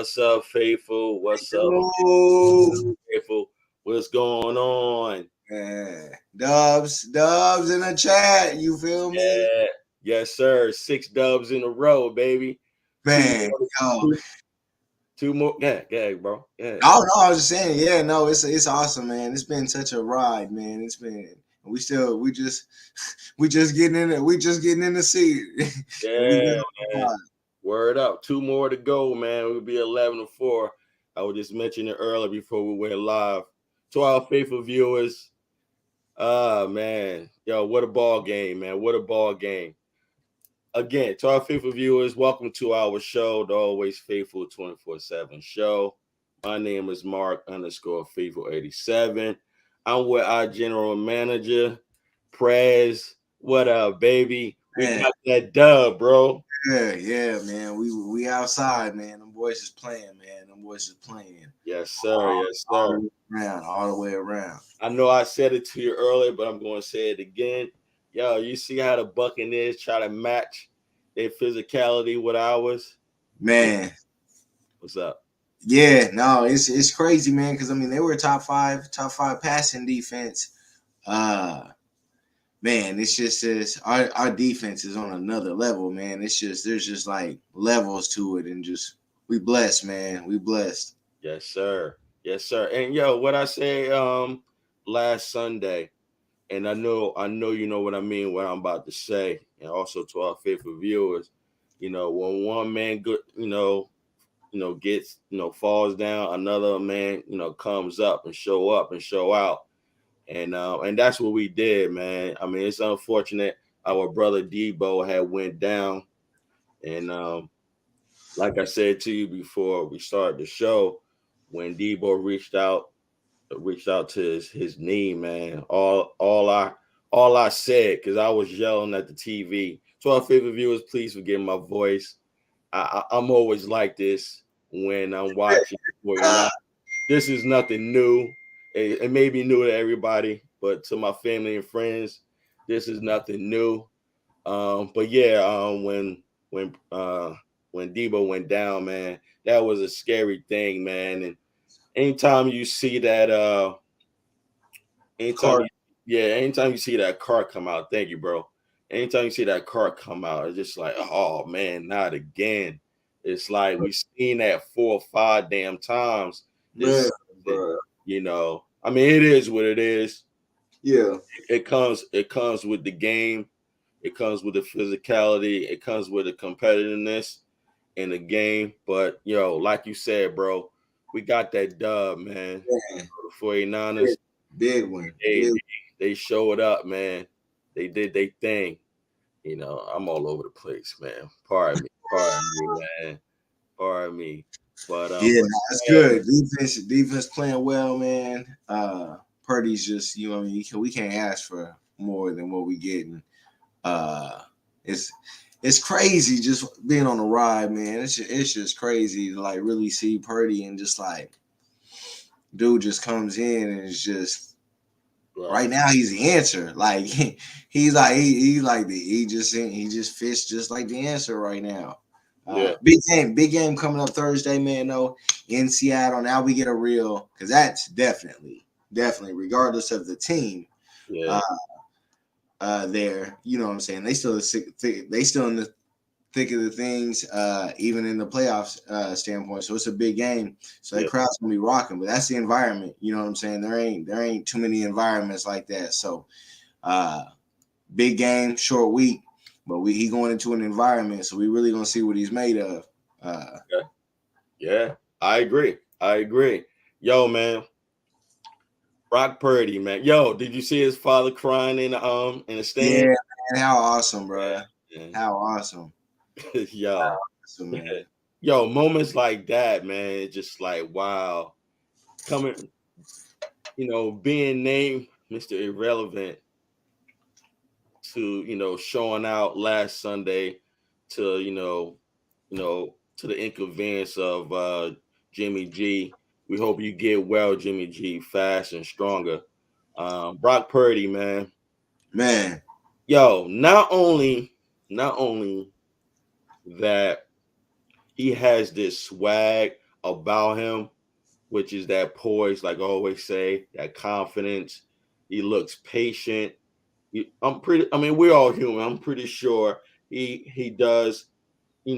What's up, faithful? What's up, Yo, faithful? What's going on? Dubs in the chat. You feel me, Yeah, yes, sir. 6 dubs in a row, baby. Two man? more. Yo, Two more. Yeah, bro. Yeah. oh no, I was just saying, yeah, no, it's awesome, man. It's been such a ride, man. It's been we just getting in it. We just getting in the seat, and we been Yeah, on the man. ride. Word up. 2 more to go, man. We'll be 11-4. I was just mentioning it earlier before we went live. To our faithful viewers, man. Yo, what a ball game, man. What a ball game. Again, to our faithful viewers, welcome to our show, the Always Faithful 24/7 show. My name is Mark _ Faithful 87. I'm with our general manager, Prez. What up, baby? We Man, got that dub, bro. yeah, man. We outside, man. Them boys is playing, man. Them boys is playing Yes, sir. all, Yes, all sir. the way around, all the way around. I know I said it to you earlier, but I'm going to say it again. Yo, you see how the Buccaneers try to match their physicality with ours? Man, What's up? yeah, no, it's crazy, man. Because I mean, they were top five passing defense. Uh, man, it's just this our defense is on another level, man. It's just there's just like levels to it, and just we blessed, man. We blessed. Yes, sir. Yes, sir. And yo, what I say last Sunday, and I know you know what I mean, what I'm about to say, and also to our faithful viewers, when one man good, gets, falls down, another man, comes up and show out. And that's what we did, man. I mean, it's unfortunate our brother Debo had went down. And like I said to you before we started the show, when Debo reached out to his knee, man. All I said, because I was yelling at the TV. So our favorite viewers, please forgive my voice. I'm always like this when I'm watching 49. This is nothing new. It may be new to everybody, but to my family and friends, this is nothing new. But yeah, when Debo went down, man, that was a scary thing, man. And anytime you see that, anytime Car, you, yeah, anytime you see that car come out, thank you, bro. Anytime you see that car come out, it's just like, oh man, not again. It's like we've seen that 4 or 5 damn times man, this season. bro. I mean, it is what it is. Yeah, It comes with the game. It comes with the physicality. It comes with the competitiveness in the game. But like you said, bro, we got that dub, man. man, The 49ers, big one, they big. they showed up, man. They did their thing. I'm all over the place, man. Pardon me, man. Pardon me. But Yeah, no, that's yeah, good. Defense playing well, man. Purdy's just I mean we can't ask for more than what we getting. Uh, it's it's crazy just being on the ride, man. It's just crazy to like really see Purdy and just like dude just comes in and it's just right. right now he's the answer. Like he's like he just fits just like the answer right now. Yeah, Big game coming up Thursday, man. No, in Seattle. Now we get a real because that's definitely regardless of the team. yeah, Uh, there, you know what I'm saying? They still in the thick of the things, even in the playoffs standpoint. So it's a big game. So that yeah. crowd's gonna be rocking. But that's the environment. You know what I'm saying? There ain't too many environments like that. So uh, big game, short week. But he going into an environment, so we really gonna see what he's made of. Okay. Yeah. I agree. I agree. Yo, man. Brock Purdy, man. Yo, did you see his father crying in the Yeah, stand? man, how awesome, bro. Yeah. How awesome. How Yo. awesome, Yeah. man. Yo, moments like that, man, it's just like wow. Coming, being named Mr. Irrelevant to, showing out last Sunday to, to the inconvenience of Jimmy G. We hope you get well, Jimmy G, fast and stronger. Brock Purdy, man. Man, Yo, not only that he has this swag, about him, which is that poise, like I always say, that confidence. He looks patient. I mean, we're all human. I'm pretty sure he does, he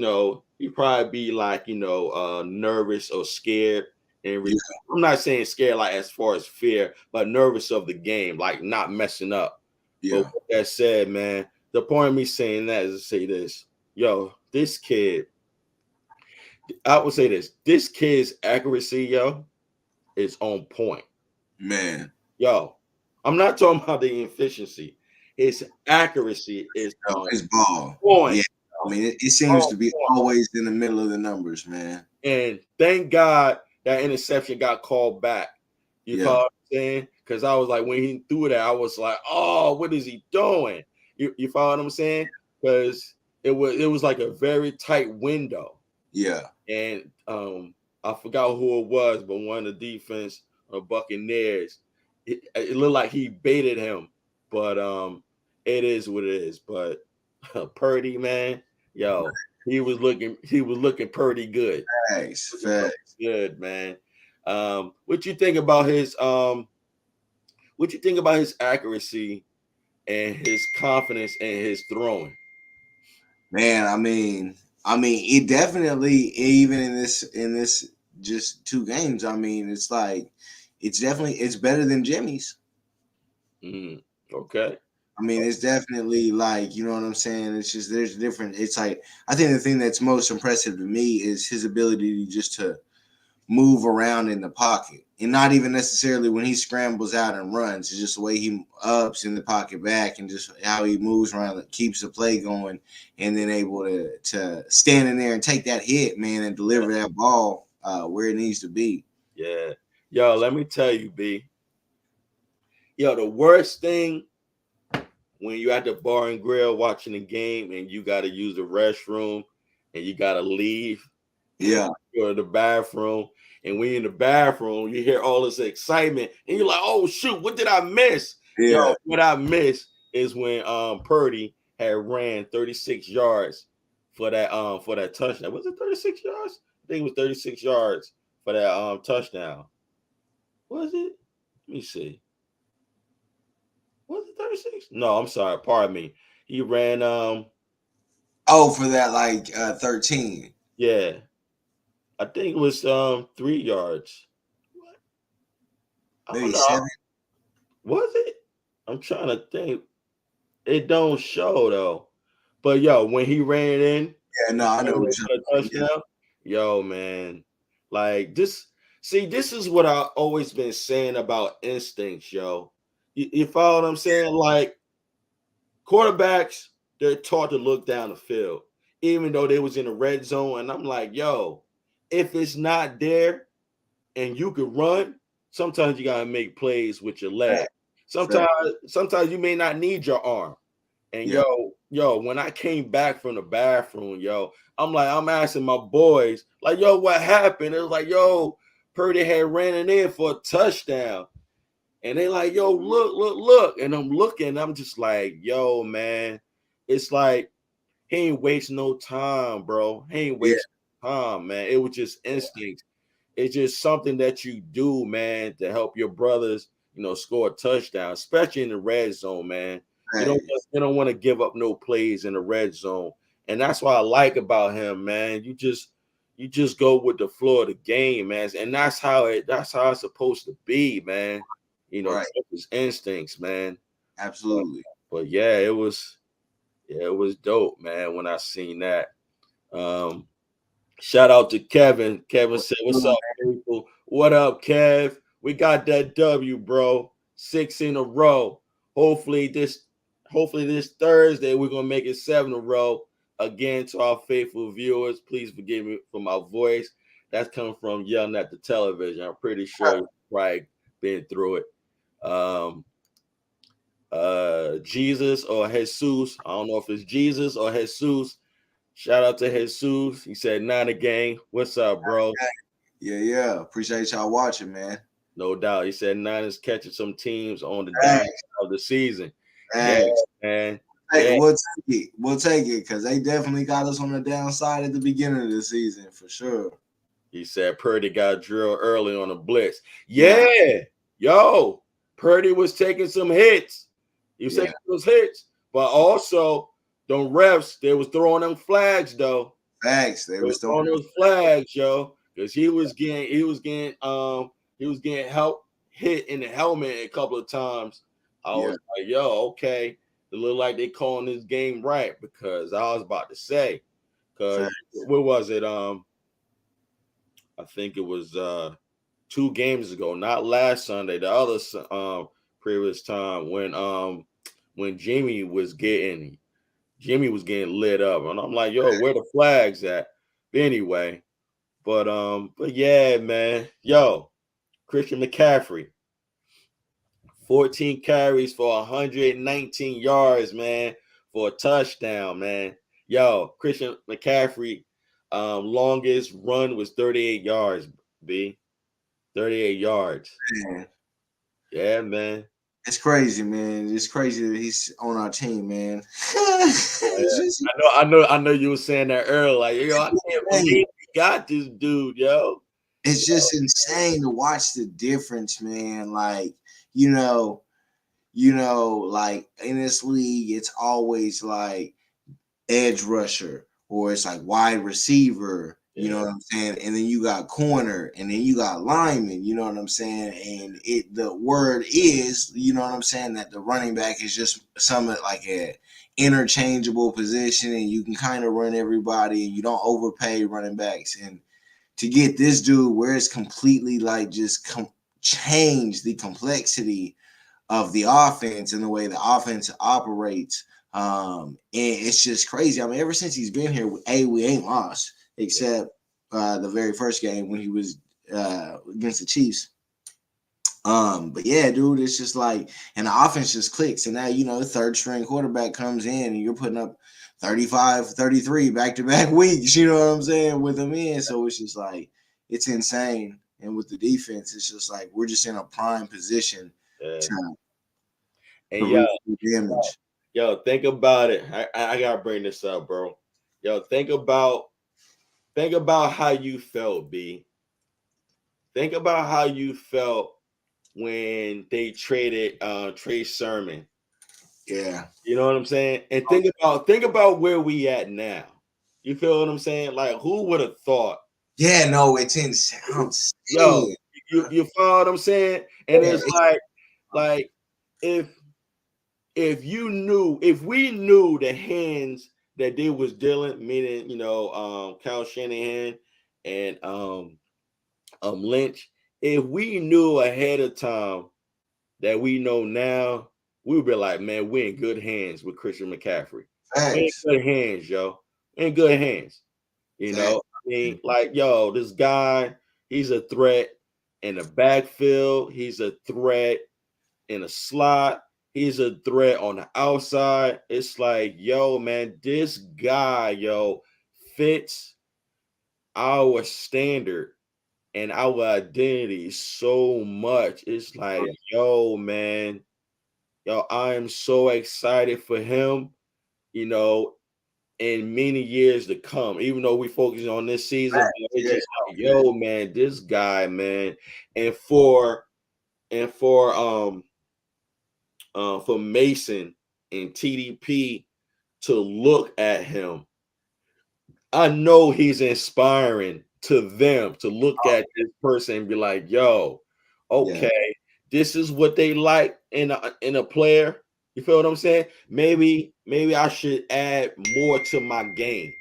probably be like, nervous or scared. And Yeah, I'm not saying scared like as far as fear, but nervous of the game, like not messing up. But yeah, with that said, man, the point of me saying that is to say this. Yo, this kid, I would say this kid's accuracy, yo, is on point. man. Yo, I'm not talking about the efficiency. His accuracy is No, on it's ball. Yeah, point. I mean, it seems On to be point. always in the middle of the numbers, man. And thank God that interception got called back. You Yeah, follow what I'm saying? Because I was like, when he threw that, I was like, oh, what is he doing? You follow what I'm saying? Because it was like a very tight window. yeah, And I forgot who it was, but one of the defense of Buccaneers, it looked like he baited him, but it is what it is. But Purdy, man, yo, he was looking pretty good, facts, looking pretty facts. good, man. What you think about his accuracy and his confidence and his throwing? Man, I mean, it definitely even in this just 2 games. I mean, it's like it's better than Jimmy's. Mm, okay. I mean, it's definitely like, you know what I'm saying? It's just there's different. It's like I think the thing that's most impressive to me is his ability just to move around in the pocket, and not even necessarily when he scrambles out and runs. It's just the way he ups in the pocket back, and just how he moves around, that keeps the play going, and then able to stand in there and take that hit, man, and deliver that ball where it needs to be. Yeah. Yo, let me tell you, B. Yo, the worst thing when you at the bar and grill watching the game and you got to use the restroom and you got to leave and Yeah, go to the bathroom. And when you're in the bathroom, you hear all this excitement and you're like, oh, shoot, what did I miss? Yo, yeah, what I missed is when Purdy had ran 36 yards for that touchdown. Was it 36 yards? I think it was 36 yards for that touchdown. Was it? Let me see. Was it 36? No, I'm sorry. Pardon me. He ran oh, for that like 13, yeah. I think it was 3 yards. What? I don't maybe know. 7. Was it? I'm trying to think. It don't show though. But yo, when he Yeah, no, I know ran what in you're for a talking about. touchdown, yo man, like this. See, this is what I've always been saying about instincts, yo. You follow what I'm saying? Like quarterbacks, they're taught to look down the field, even though they was in the red zone. And I'm like, yo, if it's not there and you can run, sometimes you gotta make plays with your Yeah, leg. fact. Sometimes you may not need your arm. And Yeah, yo, when I came back from the bathroom, yo, I'm asking my boys, like, yo, what happened? It was like, yo, Purdy had ran it in for a touchdown. And they like, yo, look, look, look. And I'm looking, I'm just like, yo, man, it's like he ain't wasting no time, bro. He ain't yeah, wasting time, man. It was just instincts. It's just something that you do, man, to help your brothers, score a touchdown, especially in the red zone, man. You don't facts. you don't want to give up no plays in the red zone. And that's what I like about him, man. You just go with the flow of the game, man. And that's how it's supposed to be, man. Right, Trust his instincts, man. But, absolutely. but yeah, it was dope, man, when I seen that. Um, Shout out to Kevin. Kevin said, what's up, people? What up, Kev? We got that W, bro. 6 in a row. Hopefully this Thursday we're gonna make it 7 in a row. Again, to our faithful viewers, please forgive me for my voice. That's coming from yelling at the television. I'm pretty sure you've probably been through it. Um, Jesus or Jesus. I don't know if it's Jesus or Jesus. Shout out to Jesus. He said, "Not a gang. What's up, bro?" Yeah, yeah. Appreciate y'all watching, man. No doubt. He said Niners catching some teams on the down Thanks, of the season. Yeah, thanks. man. Hey, Yeah, we'll take it. We'll take it because they definitely got us on the downside at the beginning of the season for sure. He said Purdy got drilled early on a blitz. Yeah, Yeah, yo, Purdy was taking some hits. He was yeah. taking those hits, but also them refs, they was throwing them flags though. Facts. They They was was throwing throwing them. those flags, yo, because he was getting help hit in the helmet a couple of times. I Yeah, was like, yo, okay. It looked like they calling this game right because I was about to say, because facts. what was it? I think it was 2 games ago, not last Sunday, the other previous time when Jimmy was getting lit up, and I'm like, yo, where the flags at? Anyway, but yeah, man, yo, Christian McCaffrey, 14 carries for 119 yards, man, for a touchdown, man. Yo, Christian McCaffrey, longest run was 38 yards, B. 38 yards. Man, Yeah, man. it's crazy, man. It's crazy that he's on our team, man. It's just I know you were saying that earlier. Like, yo, I can't believe insane. we got this dude, yo. It's just insane to watch the difference, man. Like, you know, like in this league, it's always like edge rusher or it's like wide receiver, you know Yeah, what I'm saying? And then you got corner and then you got lineman, you know what I'm saying? And the word is, you know what I'm saying, that the running back is just somewhat like a interchangeable position and you can kind of run everybody and you don't overpay running backs. And to get this dude where it's completely like just change the complexity of the offense and the way the offense operates. And it's just crazy. I mean, ever since he's been here, we ain't lost yeah, except the very first game when he was against the Chiefs. But yeah, dude, it's just like, and the offense just clicks. And now, the third string quarterback comes in and you're putting up 35, 33 back to back weeks, you know what I'm saying, with him in. So it's just like, it's insane. And with the defense, it's just like, we're just in a prime position yeah. to And reap the damage. yo, think about it. I gotta bring this up, bro. Yo, think about how you felt, B. Think about how you felt when they traded Trey Sermon. Yeah. You know what I'm saying? And think about where we at now. You feel what I'm saying? Like, who would have thought? Yeah, no, it's insane. I'm Yo, insane. you follow what I'm saying? And Yeah, it's like if if we knew the hands that they was dealing, meaning Kyle Shanahan and Lynch, if we knew ahead of time that we know now, we would be like, man, we're in good hands with Christian McCaffrey. We're in facts. good hands, yo. We're in good hands. You Facts. know, I mean, like, yo, this guy, he's a threat in the backfield. He's a threat in a slot. He's a threat on the outside. It's like, yo, man, this guy, yo, fits our standard and our identity so much. It's like, yo, man, yo, I am so excited for him, you know, in many years to come. Even though we focus on this season, Facts. but it's Yeah, just like, yo, man, this guy, man, and for Mason and TDP to look at him, I know he's inspiring to them to look at this person and be like, yo, yeah, okay, this is what they like in a player. You feel what I'm saying? Maybe I should add more to my game.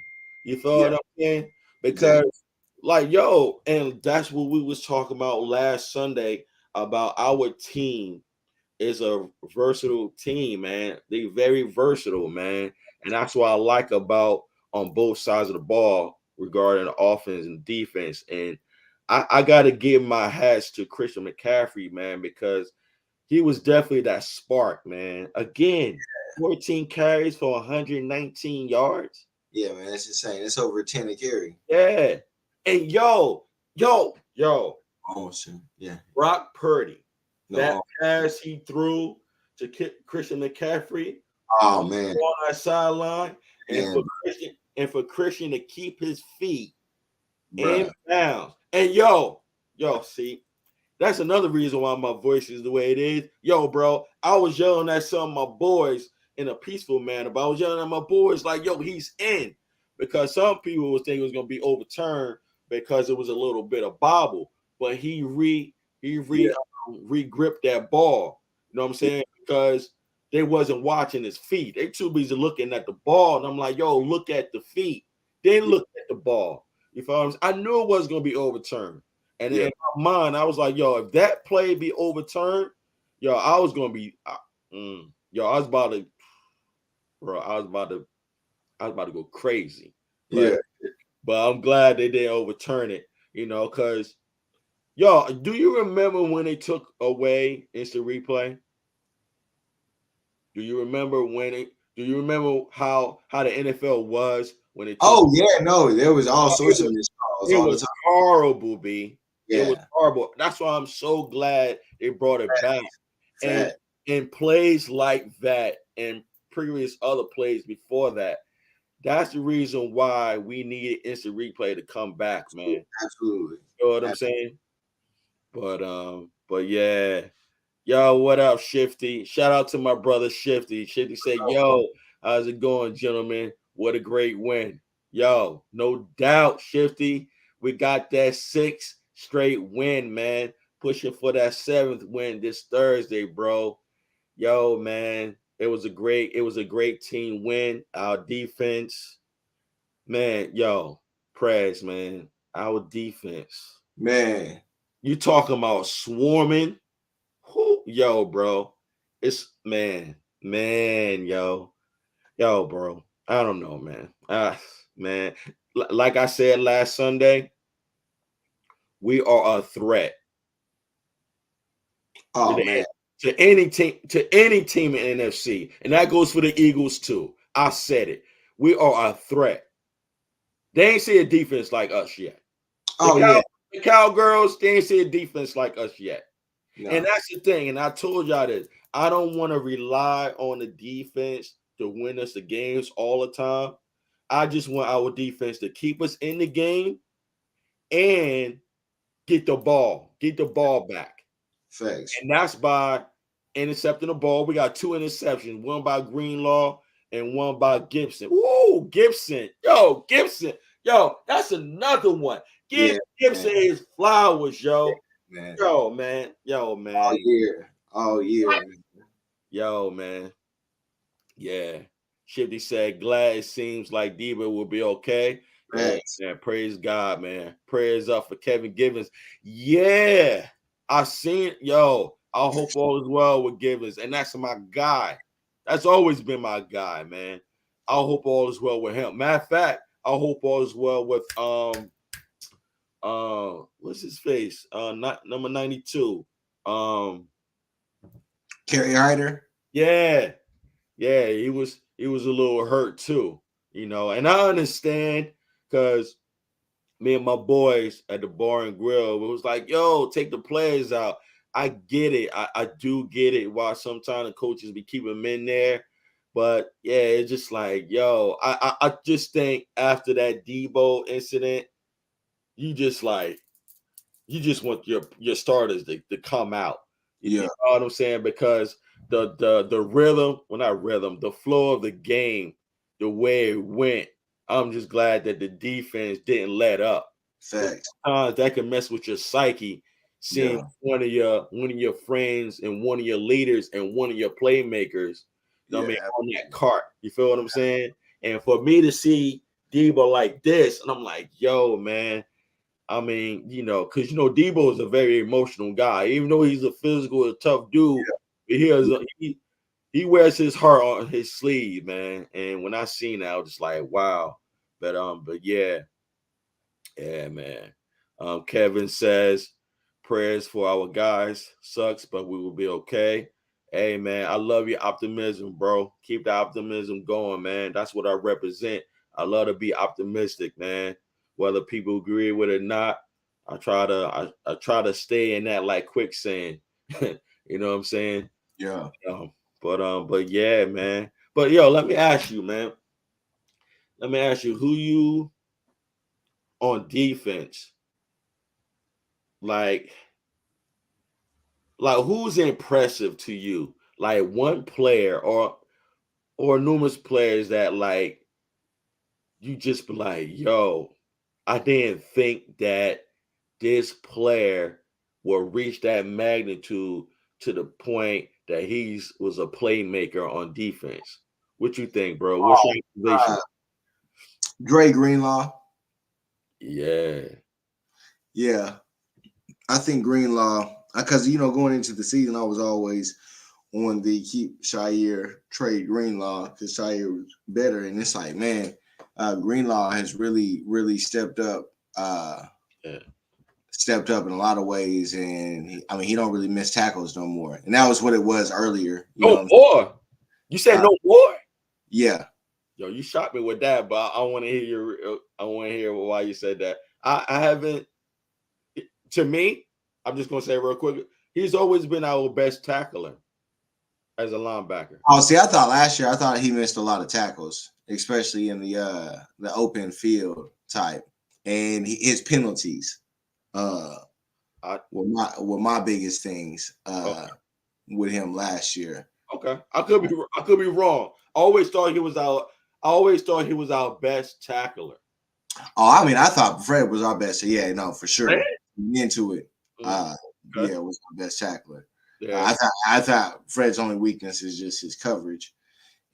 You feel yeah, what I'm saying? exactly. Because like, yo, and that's what we was talking about last Sunday about our team is a versatile team, man. They very versatile, man. And that's what I like about on both sides of the ball regarding the offense and defense. And I gotta give my hats to Christian McCaffrey, man, because he was definitely that spark, man. Again, 14 carries for 119 yards. Yeah, man, it's insane. It's over 10 to carry. Yeah. And yo, Oh, shit. Yeah. Brock Purdy, that No. pass he threw to Christian McCaffrey Oh, man. on our sideline, and Man, for Christian to keep his feet in bruh. bounds. And yo, see, that's another reason why my voice is the way it is. Yo, bro, I was yelling at some of my boys in a peaceful manner, but I was yelling at my boys like, yo, he's in. Because some people was thinking it was gonna be overturned because it was a little bit of bobble, but Yeah, re-gripped that ball. You know what I'm yeah, saying? Because they wasn't watching his feet. They too busy looking at the ball. And I'm like, yo, look at the feet. Then yeah, look at the ball. You feel what I'm saying? I knew it was gonna be overturned. And yeah, in my mind, I was like, yo, if that play be overturned, yo, I was gonna be yo, I was about to, bro, I was about to go crazy. yeah. But I'm glad they didn't overturn it, because yo, do you remember when they took away instant replay? Do you remember do you remember how the NFL was when it took Oh yeah, no, there was all it sorts of was missed calls it all the was time. horrible, B. It was Yeah, horrible. That's why I'm so glad they brought it back. And fat. in plays like that and previous other plays before that, that's the reason why we needed instant replay to come back, man. Absolutely. You know what I'm saying? But yeah. Yo, what up, Shifty? Shout out to my brother Shifty. Shifty said, yo, how's it going, gentlemen? What a great win. Yo, no doubt, Shifty. We got that 6th straight win, man. Pushing for that 7th win this Thursday, bro. Yo, man. It was a great team win. Our defense, man, yo, prayers, man. Our defense. Man, You talking about swarming? Who, yo, bro. It's yo, bro. I don't know, man. Man. Like I said last Sunday, we are a threat to oh man, the to any team in NFC, and that goes for the Eagles too. I said it. We are a threat. They ain't see a defense like us yet. The oh cow yeah, the cowgirls, they ain't see a defense like us yet. And no, that's the thing. And I told y'all this. I don't want to rely on the defense to win us the games all the time. I just want our defense to keep us in the game and get the ball back. facts. And that's by intercepting the ball. We got 2 interceptions, one by Greenlaw and one by Gibson. Woo, Gibson. Yo, Gibson. Yo, that's another one. Give Yeah, Gibson man, his flowers, yo. man, Yo, man. Yo, all man. year, all year, man. Yo, man. Yeah. Shifty said, glad it seems like Debo will be okay. Yeah, Facts. man. Praise God, man. Prayers up for Kevin Givens. Yeah. I seen, yo, I hope all is well with Givens. And that's my guy. That's always been my guy, man. I hope all is well with him. Matter of fact, I hope all is well with what's his face? Not number 92. Um, Kerry Hyder. yeah. Yeah, he was a little hurt too, and I understand because me and my boys at the bar and grill, it was like, yo, take the players out. I get it. I do get it why sometimes the coaches be keeping them in there. But yeah, it's just like, yo, I just think after that Debo incident, you just like you just want your starters to come out. You Yeah, know what I'm saying? Because the rhythm, well not rhythm, the flow of the game, the way it went, I'm just glad that the defense didn't let up. Because facts. sometimes that can mess with your psyche, seeing Yeah, one of your friends and one of your leaders and one of your playmakers, I yeah, mean, on that cart. You feel what I'm saying? And for me to see Debo like this, and I'm like, yo, man. I mean, because Debo is a very emotional guy. Even though he's a physical, tough dude, he has he wears his heart on his sleeve, man. And when I seen that, I was just like, wow. But yeah, man. Kevin says prayers for our guys. Sucks, but we will be okay. Hey, man, I love your optimism, bro. Keep the optimism going, man. That's what I represent. I love to be optimistic, man. Whether people agree with it or not, I try to stay in that like quicksand. You know what I'm saying? yeah. But yeah, man. But yo, let me ask you, man. Let me ask you, who you on defense? like who's impressive to you? Like one player or numerous players that like you just be like, yo, I didn't think that this player will reach that magnitude to the point that he's was a playmaker on defense. What you think, bro? What's your Uh, observation? Dre Greenlaw. Yeah. Yeah, I think Greenlaw, because going into the season, I was always on the keep Shire trade Greenlaw because Shire was better, and it's like, man, Greenlaw has really, really Yeah. stepped up in a lot of ways, and he don't really miss tackles no more, and that was what it was earlier. No more. You said Uh, no more? yeah. Yo, you shocked me with that, but I want to hear I want to hear why you said that. I haven't. To me, I'm just gonna say real quick. He's always been our best tackler as a linebacker. Oh, see, I thought last year, I thought he missed a lot of tackles, especially in the open field type, and his penalties. Uh, I were my biggest things okay, with him last year. okay. I could be wrong. I always thought he was our best tackler. Oh, I mean, I thought Fred was our best. Yeah, no, for Man. sure. Into it, Mm, okay. yeah, was our best tackler. Yeah. I thought Fred's only weakness is just his coverage,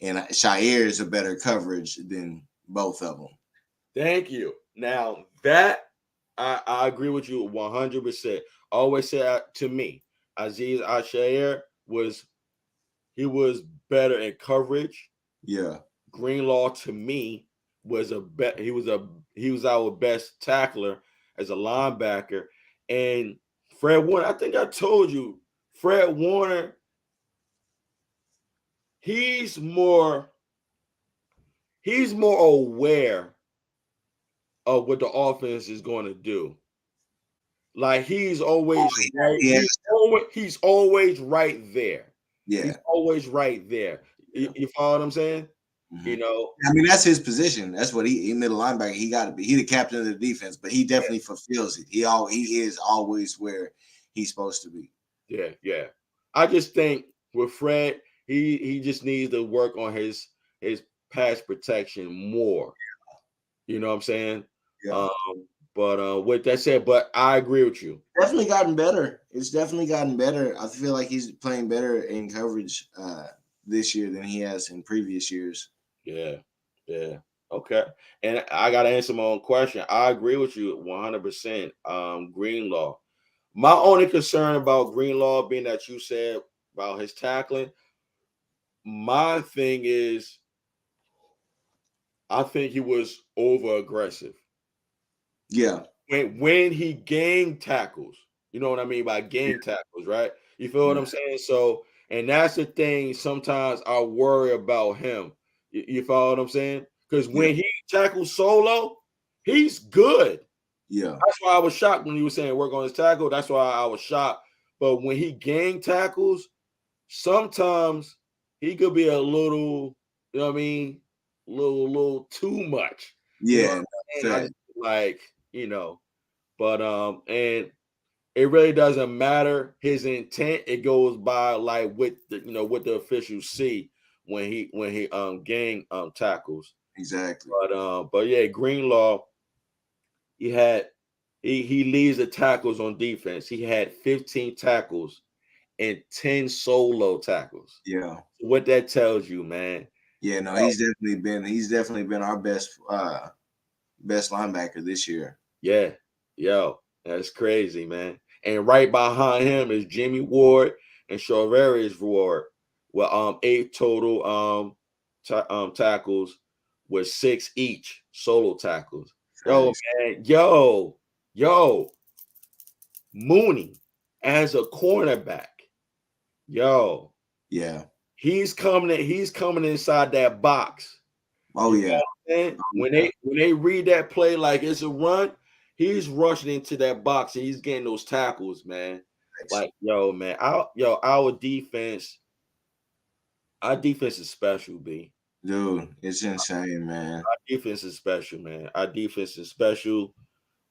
and Shire is a better coverage than both of them. Thank you. Now that I agree with you 100%. Always say to me, Aziz Ashayer was better in coverage. Yeah, Greenlaw to me was he was our best tackler as a linebacker. And Fred Warner, I think I told you, Fred Warner, he's more aware of what the offense is going to do. Like he's always right. yeah, He's always right there. He's yeah. always right there. Yeah. You follow what I'm saying? You Mhm. know, I mean, that's his position. That's what he middle linebacker. He got to be. He the captain of the defense, but he definitely fulfills it. He is always where he's supposed to be. yeah, yeah. I just think with Fred, he just needs to work on his pass protection more. You know what I'm saying? Yeah, Um, but with that said, but I agree with you. definitely gotten better. It's definitely gotten better. I feel like he's playing better in coverage this year than he has in previous years. Yeah, yeah. Okay. And I gotta answer my own question. I agree with you 100%. Greenlaw. My only concern about Greenlaw being that you said about his tackling, my thing is I think he was over aggressive. Yeah, When he gained tackles, you know what I mean by yeah, gang tackles, right? You feel what yeah, I'm saying? So, and that's the thing. Sometimes I worry about him. You follow what I'm saying? Because yeah, when he tackles solo, he's good. yeah, That's why I was shocked when you were saying work on his tackle. That's why I was shocked. But when he gang tackles, sometimes he could be a little, you know what I mean, little too much. You know what yeah. I'm saying? I Fact. just like, but and it really doesn't matter his intent. It goes by like what what the officials see when he gang tackles. Exactly. But yeah, Greenlaw, he had he leads the tackles on defense. He had 15 tackles and 10 solo tackles. Yeah, What that tells you, man. yeah. No, Oh, he's definitely been our best linebacker this year. yeah, yo, that's crazy, man. And right behind him is Jimmy Ward and Charvarius Ward with 8 total tackles with 6 each solo tackles. Yo, Facts. man, yo, Mooney as a cornerback. Yo, Yeah. he's coming inside that box. Oh You know yeah. what I'm saying? Oh yeah. When they read that play like it's a run, he's rushing into that box and he's getting those tackles, man. Facts. Like, yo, man, our defense is special, B. Dude, it's insane, man. Our defense is special, man. Our defense is special.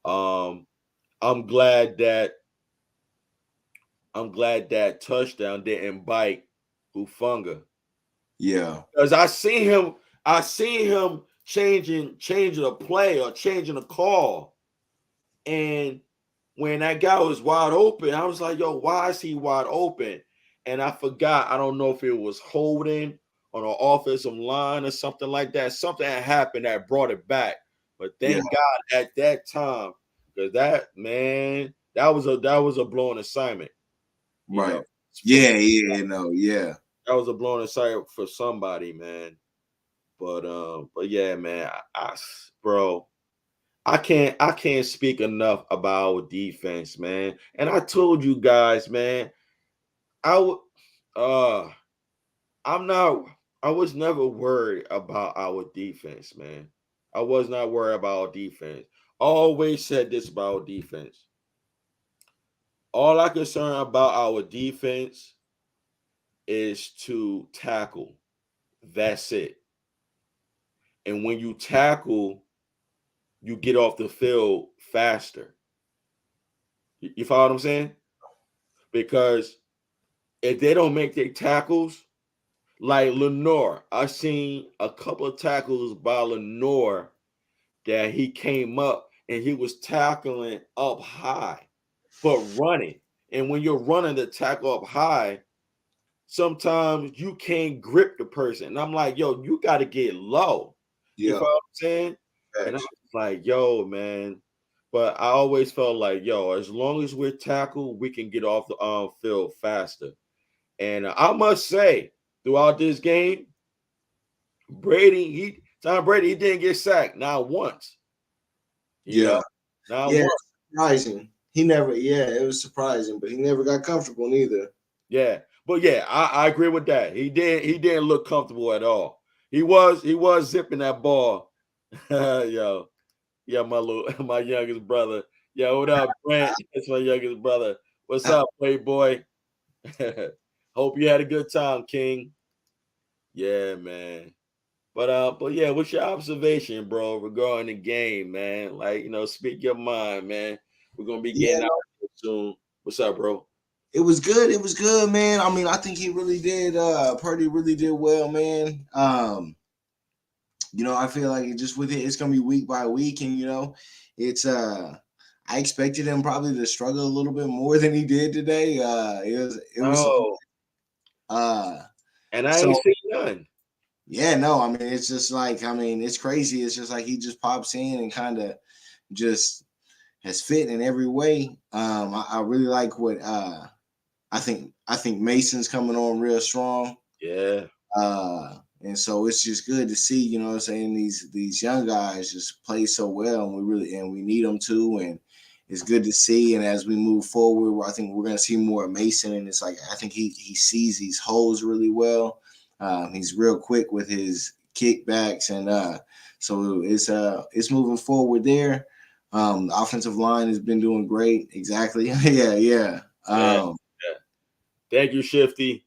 Um, I'm glad that I'm glad that touchdown didn't bite Hufunga. Yeah. Because I seen him changing a play or changing a call. And when that guy was wide open, I was like, yo, why is he wide open? And I forgot, I don't know if it was holding on an offensive line or something like that. Something had happened that brought it back. But Yeah. thank God at that time, because that was a blown assignment, you know. Right. Yeah. Yeah. No. Yeah. That was a blown assignment for somebody, man. But yeah, man, bro, I can't speak enough about our defense, man. And I told you guys, man, I would uh I'm not I was never worried about our defense, man. I was not worried about our defense. I always said this about our defense. All I concern about our defense is to tackle. That's it. And when you tackle, you get off the field faster. You follow what I'm saying? Because if they don't make their tackles, like Lenore, I seen a couple of tackles by Lenore that he came up and he was tackling up high, but running. And when you're running the tackle up high, sometimes you can't grip the person. And I'm like, yo, you got to get low. You Yeah. follow what I'm saying? And I Facts. was like, yo, man. But I always felt like, yo, as long as we're tackled, we can get off the field faster. And I must say, throughout this game, Tom Brady, he didn't get sacked not once. You know, Yeah. not Yeah. once. It's surprising. He never. Yeah. It was surprising, but he never got comfortable neither. Yeah, but yeah, I agree with that. He didn't look comfortable at all. He was zipping that ball. Yo, yeah, my youngest brother. Yo, what up, Brent? It's my youngest brother. What's up, Playboy? Hope you had a good time, King. Yeah, man. But yeah, what's your observation, bro, regarding the game, man? Like, speak your mind, man. We're gonna be Yeah. getting out here soon. What's up, bro? It was good. It was good, man. I mean, I think he really did. Purdy really did well, man. I feel like it just with it, it's gonna be week by week, and it's I expected him probably to struggle a little bit more than he did today. It was Oh, uh and I ain't so seen none. yeah, no, I mean it's just like it's crazy. It's just like he just pops in and kind of just has fit in every way. I really like what I think Mason's coming on real strong. Yeah, And so it's just good to see, what I'm saying, these young guys just play so well, and we need them to, and it's good to see. And as we move forward, I think we're gonna see more of Mason, and it's like I think he sees these holes really well. He's real quick with his kickbacks, and so it's moving forward there. The offensive line has been doing great. Exactly. Yeah, yeah. yeah, yeah. Thank you, Shifty.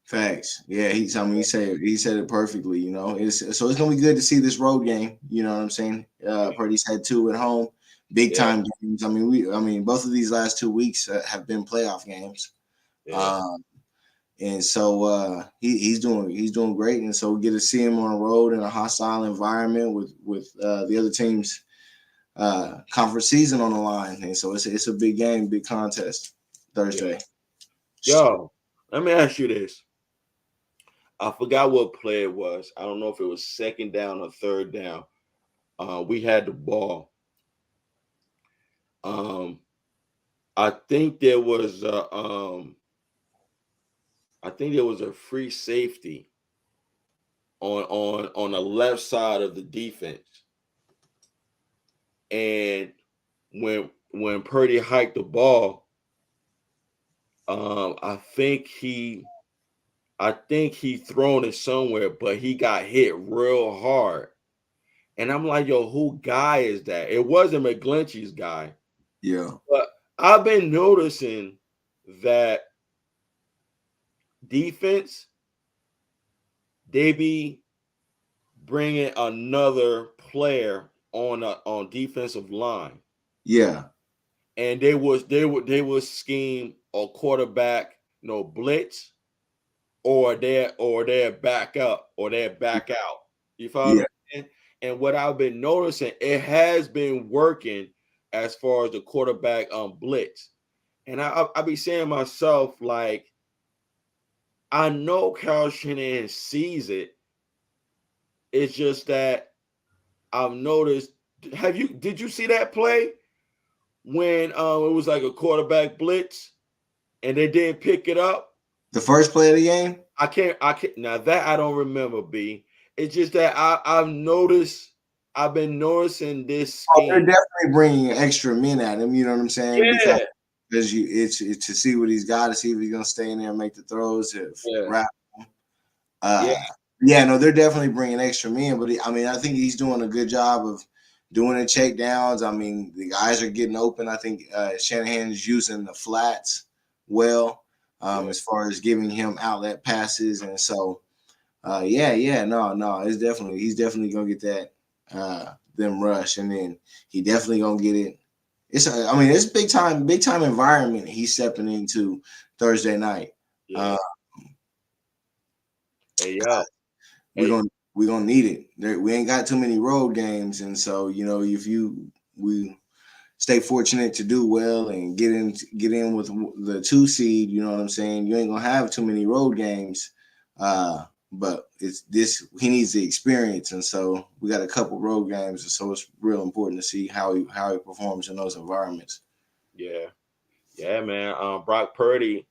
Facts. Yeah, he said it perfectly. It's gonna be good to see this road game. You know what I'm saying? Purdy's had two at home, big Yeah, time games. I mean, both of these last 2 weeks have been playoff games. yeah, Um, and so he's doing great. And so we get to see him on the road in a hostile environment with the other team's conference season on the line. And so it's a big game, big contest yeah. Thursday. Yo, let me ask you this. I forgot what play it was. I don't know if it was second down or third down. We had the ball. Um, I think there was a free safety on the left side of the defense, and when Purdy hiked the ball, I think he thrown it somewhere, but he got hit real hard. And I'm like, yo, who guy is that? It wasn't McGlinchey's guy, Yeah. but I've been noticing that defense, they be bringing another player on defensive line. Yeah. and they would scheme a quarterback, blitz, or they're back up or they're back out. You follow Yeah. what I'm saying? And what I've been noticing, it has been working as far as the quarterback blitz. And I be saying myself, like, I know Kyle Shanahan sees it. It's just that I've noticed. Did you see that play when it was like a quarterback blitz and they didn't pick it up? The first play of the game? I can't now that I don't remember, B. It's just that I've been noticing this Oh, they're scheme. definitely bringing extra men at him. You know what I'm saying? Yeah, Because it's to see what he's got, to see if he's gonna stay in there and make the throws. If yeah, wrap. yeah, Yeah, no, they're definitely bringing extra men, but I mean, I think he's doing a good job of doing the check downs. I mean, the guys are getting open. I think Shanahan's using the flats well, yeah, as far as giving him outlet passes, and so no, he's definitely gonna get that them rush, and then he definitely gonna get it. It's big time environment he's stepping into Thursday night. yeah. Uh, Hey, yo, we're hey, gonna we're gonna need it. We ain't got too many road games, and so if we stay fortunate to do well and get in with the 2 seed, you know what I'm saying. You ain't gonna have too many road games, but it's this he needs the experience, and so we got a couple road games, and so it's real important to see how he performs in those environments. yeah, yeah, man. Brock Purdy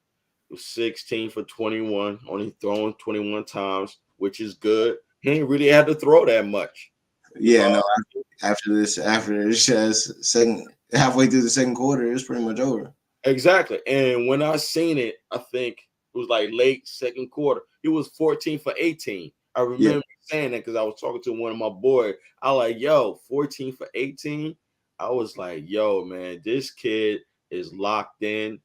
was 16 for 21, only thrown 21 times, which is good. He ain't really had to throw that much. You Yeah, follow? no. After this second halfway through the second quarter, it's pretty much over. Exactly. And when I seen it, I think it was like late second quarter. He was 14 for 18. I Yeah, remember saying that because I was talking to one of my boys. I like, yo, 14 for 18. I was like, yo, man, this kid is locked in.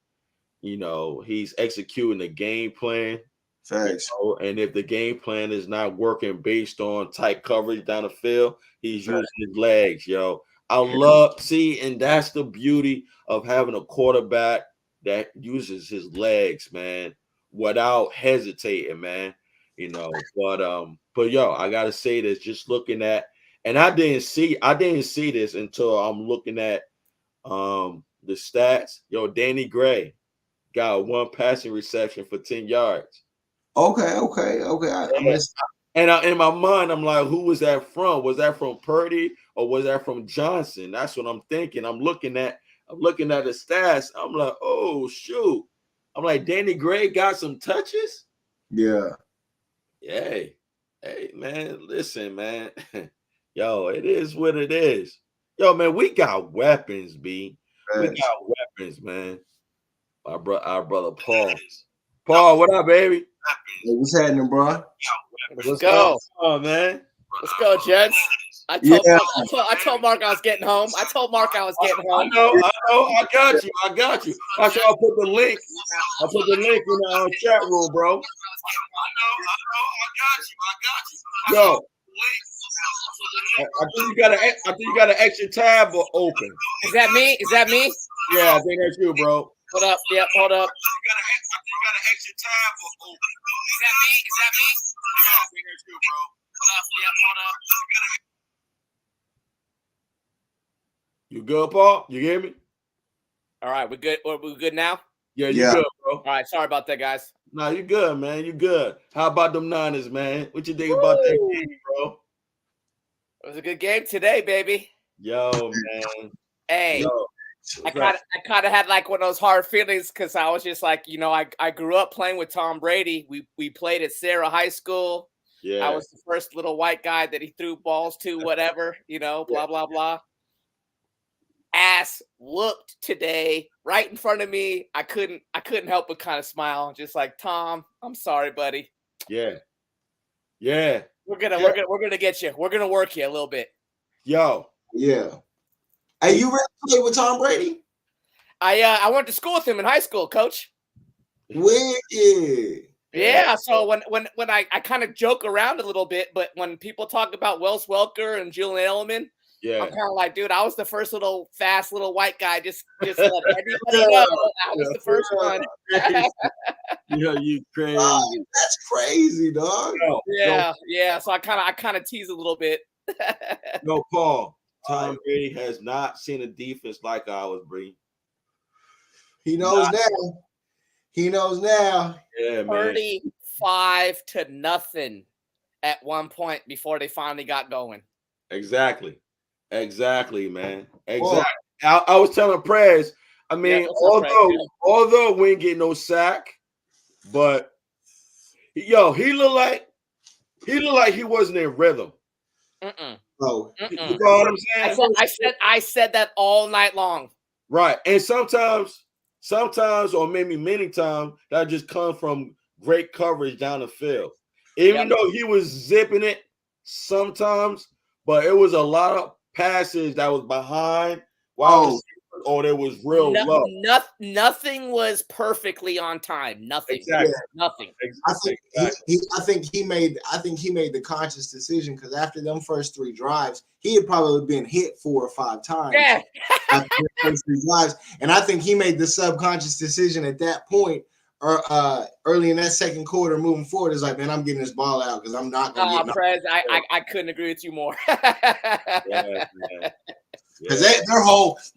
He's executing the game plan. facts. And if the game plan is not working based on tight coverage down the field, he's using his legs, yo. And that's the beauty of having a quarterback that uses his legs, man, without hesitating, man. But yo, I gotta say this, just looking at, and I didn't see this until I'm looking at the stats. Yo, Danny Gray got one passing reception for 10 yards. Okay. I Yeah. missed. And in my mind, I'm like, who was that from? Was that from Purdy or was that from Johnson? That's what I'm thinking. I'm looking at the stats. I'm like, oh shoot. I'm like, Danny Gray got some touches. Yeah, Hey, hey, man, listen, man. Yo, it is what it is. Yo, man, we got weapons, B. We facts. got weapons, man. Our brother Paul. Paul, what up, baby? Hey, what's happening, bro? Let's What's go. going on, man? Let's go, Jets. I Yeah, told Mark I was getting home. I told Mark I was getting I home. know. I got you. That's why I put the link. I put the link in the chat room, bro. Yo, I think you got an extra tab open. Is that me? Is that me? Yeah, I think that's you, bro. Hold up. Yep, hold up. Is that me? Is that me? Yeah, I think that's you, bro. Hold up. Yep, hold up. You good, Paul? You hear me? All right, we good. We good now? Yeah, you Yeah. good, bro. All right, sorry about that, guys. Nah, you good, man. You good. How about them Niners, man? What you think about that game, bro? It was a good game today, baby. Yo, man. Hey, Yo, I kind of had like one of those hard feelings because I was just like, I grew up playing with Tom Brady. We played at Sarah High School. yeah. I was the first little white guy that he threw balls to, whatever, blah, blah, blah. Ass whooped today right in front of me. I couldn't help but kind of smile, just like, Tom, I'm sorry, buddy. Yeah. Yeah. We're gonna get you. We're gonna work you a little bit. Yo. Yeah. Hey, you really played with Tom Brady? I went to school with him in high school, coach. Wicked. Yeah, so when I kind of joke around a little bit, but when people talk about Wes Welker and Julian Edelman, Yeah. I'm kind of like, dude, I was the first little fast little white guy. Just let everybody know I was the first one. You crazy. Oh, that's crazy, dog. Yeah. So I kind of tease a little bit. No, Paul. Tom Brady has not seen a defense like ours, Bree. He knows now. He knows now. Yeah, man. 35-0 at one point before they finally got going. Exactly, man. Exactly. I was telling Prez. I mean, although we ain't getting no sack, but he looked like he wasn't in rhythm. Oh, you know what I'm saying? I said that all night long. Right, and sometimes, or maybe many times, that just comes from great coverage down the field. Even though he was zipping it sometimes, but it was a lot of passes that was behind. There was real low. Nothing was perfectly on time. Nothing. Exactly. Nothing. I think he made the conscious decision because after them first 3 drives, he had probably been hit 4 or 5 times. Yeah. After the first 3 drives, and I think he made the subconscious decision at that point, or early in that second quarter, moving forward, is like, man, I'm getting this ball out because I'm not going to get. Prez, I couldn't agree with you more. Because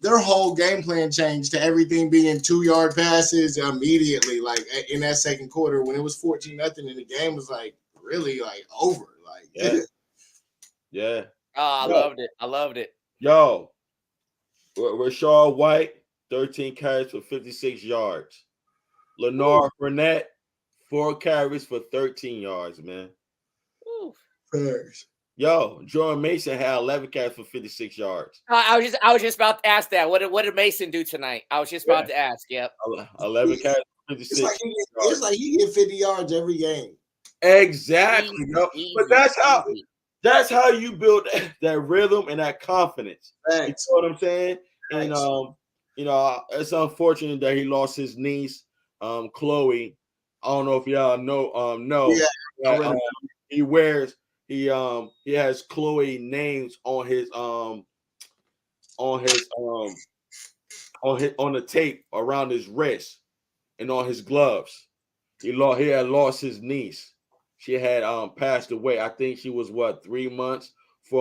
their whole game plan changed to everything being 2-yard passes immediately. Like in that second quarter, when it was 14-0, and the game was like really like over. Like yeah. I loved it. Yo, Rashard White, 13 carries for 56 yards. Lenore Burnett, 4 carries for 13 yards, man. First. Yo, Jordan Mason had 11 carries for 56 yards. I was just about to ask that. What did Mason do tonight? I was just about to ask. Yep. 11 carries for 56. It's like he get 50 yards every game. Exactly, but that's how you build that rhythm and that confidence. Thanks. You know what I'm saying? Thanks. And it's unfortunate that he lost his niece, Chloe. I don't know if y'all know. Yeah. He has Chloe names on the tape around his wrist and on his gloves. He had lost his niece. She had passed away. I think she was 4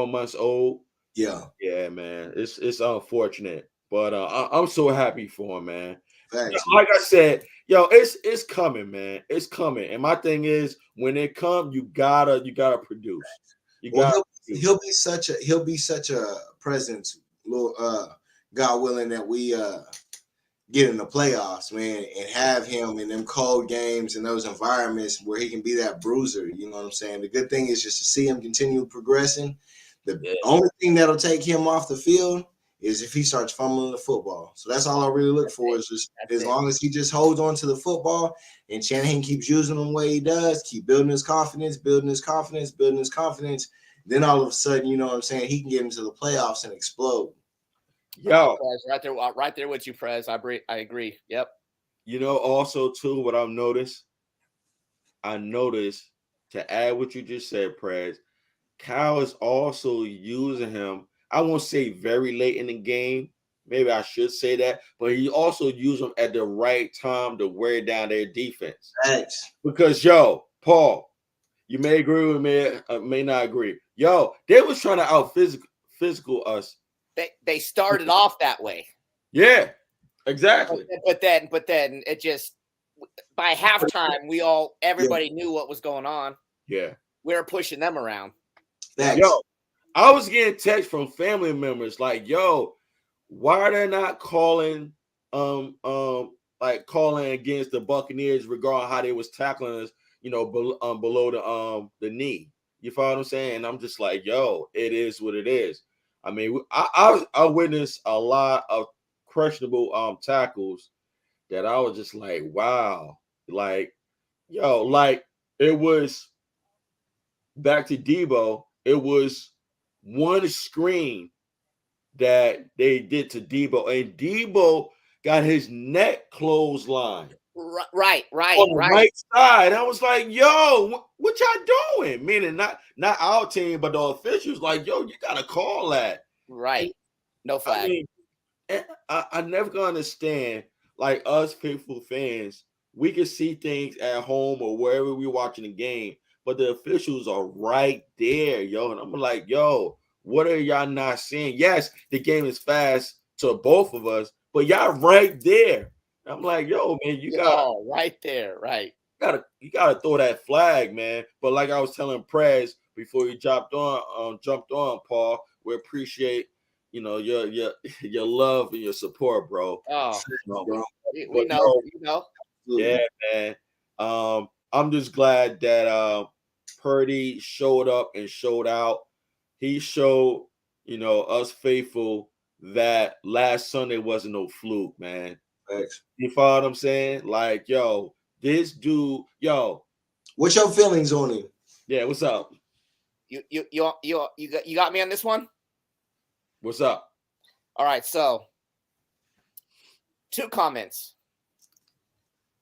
months old. Yeah. Yeah, man. It's unfortunate. But I'm so happy for him, man. Thanks. Like I said, it's coming, man. It's coming. And my thing is, when it comes, you gotta produce. He'll be such a presence, God willing, that we get in the playoffs, man, and have him in them cold games and those environments where he can be that bruiser. You know what I'm saying? The good thing is just to see him continue progressing. The only thing that'll take him off the field is if he starts fumbling the football. So that's all I really look for is just long as he just holds on to the football and Shanahan keeps using him the way he does, keep building his confidence, then all of a sudden, you know what I'm saying, he can get into the playoffs and explode. Yo, right there with you, Prez. I agree. Yep. Also too, what I noticed to add what you just said, Prez, Kyle is also using him. I won't say very late in the game. Maybe I should say that, but he also used them at the right time to wear down their defense. Thanks. Because Paul, you may agree with me, may not agree. They was trying to out physical us. They started off that way. Yeah, exactly. But then it just by halftime everybody knew what was going on. Yeah, we were pushing them around. Thanks. I was getting texts from family members like, why are they not calling calling against the Buccaneers regarding how they was tackling us, below the knee. You follow what I'm saying? And I'm just like, it is what it is. I mean, I witnessed a lot of questionable tackles that I was just like, wow. Like, it was back to Debo, it was one screen that they did to Debo, and Debo got his neck clothesline. Right. On the right side. I was like, what y'all doing? Meaning not our team, but the officials like, you gotta call that. Right. No flag. I mean, I never gonna understand, like us faithful fans, we can see things at home or wherever we're watching the game, but the officials are right there, yo. And I'm like, yo, what are y'all not seeing? Yes, the game is fast to both of us, but y'all right there. I'm like, yo, man, Oh, right there, right. you gotta throw that flag, man. But like I was telling Prez before you jumped on, Paul, we appreciate your your love and your support, bro. Oh, Bro. we But know, you know. yeah, man. I'm just glad that Purdy showed up and showed out. He showed, us faithful that last Sunday wasn't no fluke, man. Thanks. You follow what I'm saying? Like, yo, this dude, yo, What's your feelings on him? yeah, what's up? You got me on this one? What's up? All right, so 2 comments.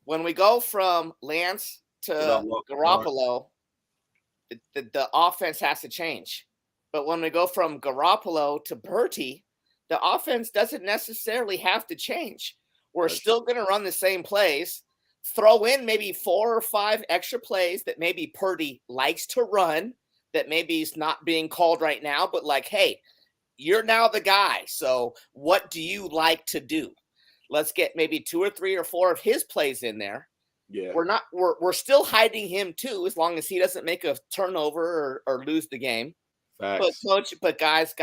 When we go from Lance to Garoppolo, the offense has to change. But when we go from Garoppolo to Bertie, the offense doesn't necessarily have to change. We're still going to run the same plays, throw in maybe 4 or 5 extra plays that maybe Purdy likes to run, that maybe is not being called right now, but like, hey, you're now the guy. So what do you like to do? Let's get maybe 2 or 3 or 4 of his plays in there. Yeah. We're still hiding him too, as long as he doesn't make a turnover or lose the game. Facts. But guys,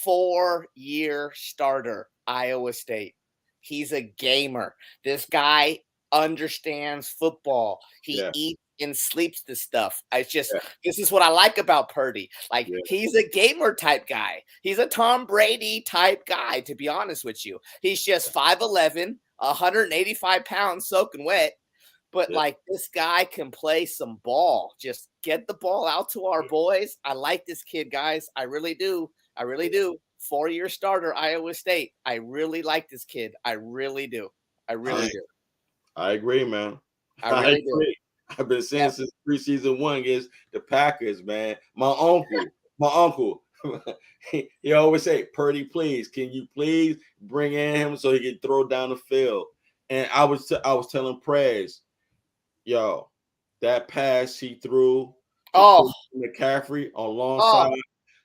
4-year starter, Iowa State. He's a gamer. This guy understands football. He eats and sleeps this stuff. This is what I like about Purdy. Like, he's a gamer type guy. He's a Tom Brady type guy, to be honest with you. He's just 5'11", 185 pounds soaking wet. But like, this guy can play some ball. Just get the ball out to our boys. I like this kid, guys. I really do. 4-year starter, Iowa State. I really like this kid. I really do. I agree, man. I really do. I've been saying since preseason 1 against the Packers, man. My uncle, he always say, Purdy, please, can you please bring in him so he can throw down the field? And I was telling Prez, yo, that pass he threw to McCaffrey on long side,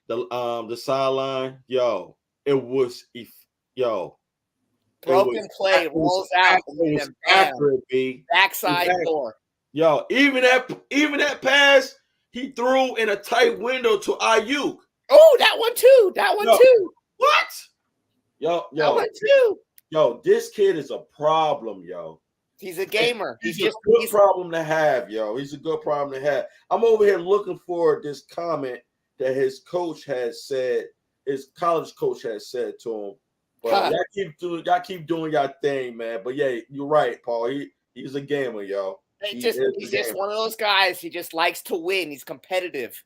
the sideline, yo, it was broken play, rolls out, it was accurate, B. Backside door. Yo, even that pass he threw in a tight window to Ayuk. Oh, that one too. What? Yo, that one too. Yo, this kid is a problem, yo. He's a gamer. He's a good problem to have, yo. He's a good problem to have. I'm over here looking for this comment that his coach has said, his college coach has said to him. But y'all keep doing y'all thing, man. But yeah, you're right, Paul. He's a gamer, yo. He's just one of those guys. He just likes to win. He's competitive.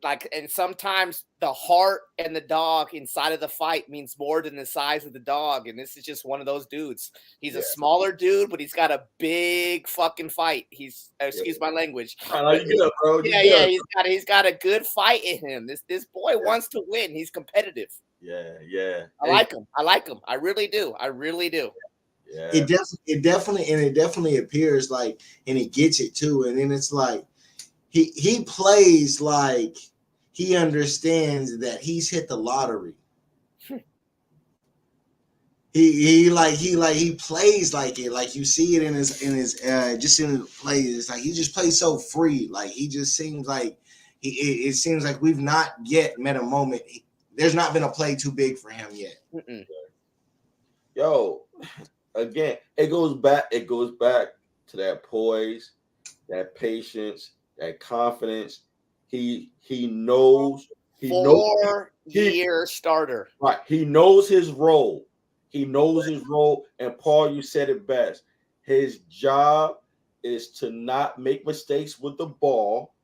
Like, and sometimes the heart and the dog inside of the fight means more than the size of the dog. And this is just one of those dudes. He's a smaller dude, but he's got a big fucking fight. He's excuse my language. Good, bro. He's got a good fight in him. This boy wants to win. He's competitive. Yeah. I like him. I really do. Yeah. It definitely appears like, and he gets it too. And then it's like he plays like he understands that he's hit the lottery. He plays like it, like you see it in his just in his plays. It's like he just plays so free. Like he just seems like it seems like we've not yet met a moment. There's not been a play too big for him yet. Mm-mm. Yo, again, it goes back to that poise, that patience, that confidence. He knows. 4-year starter. Right. He knows his role. And Paul, you said it best. His job is to not make mistakes with the ball,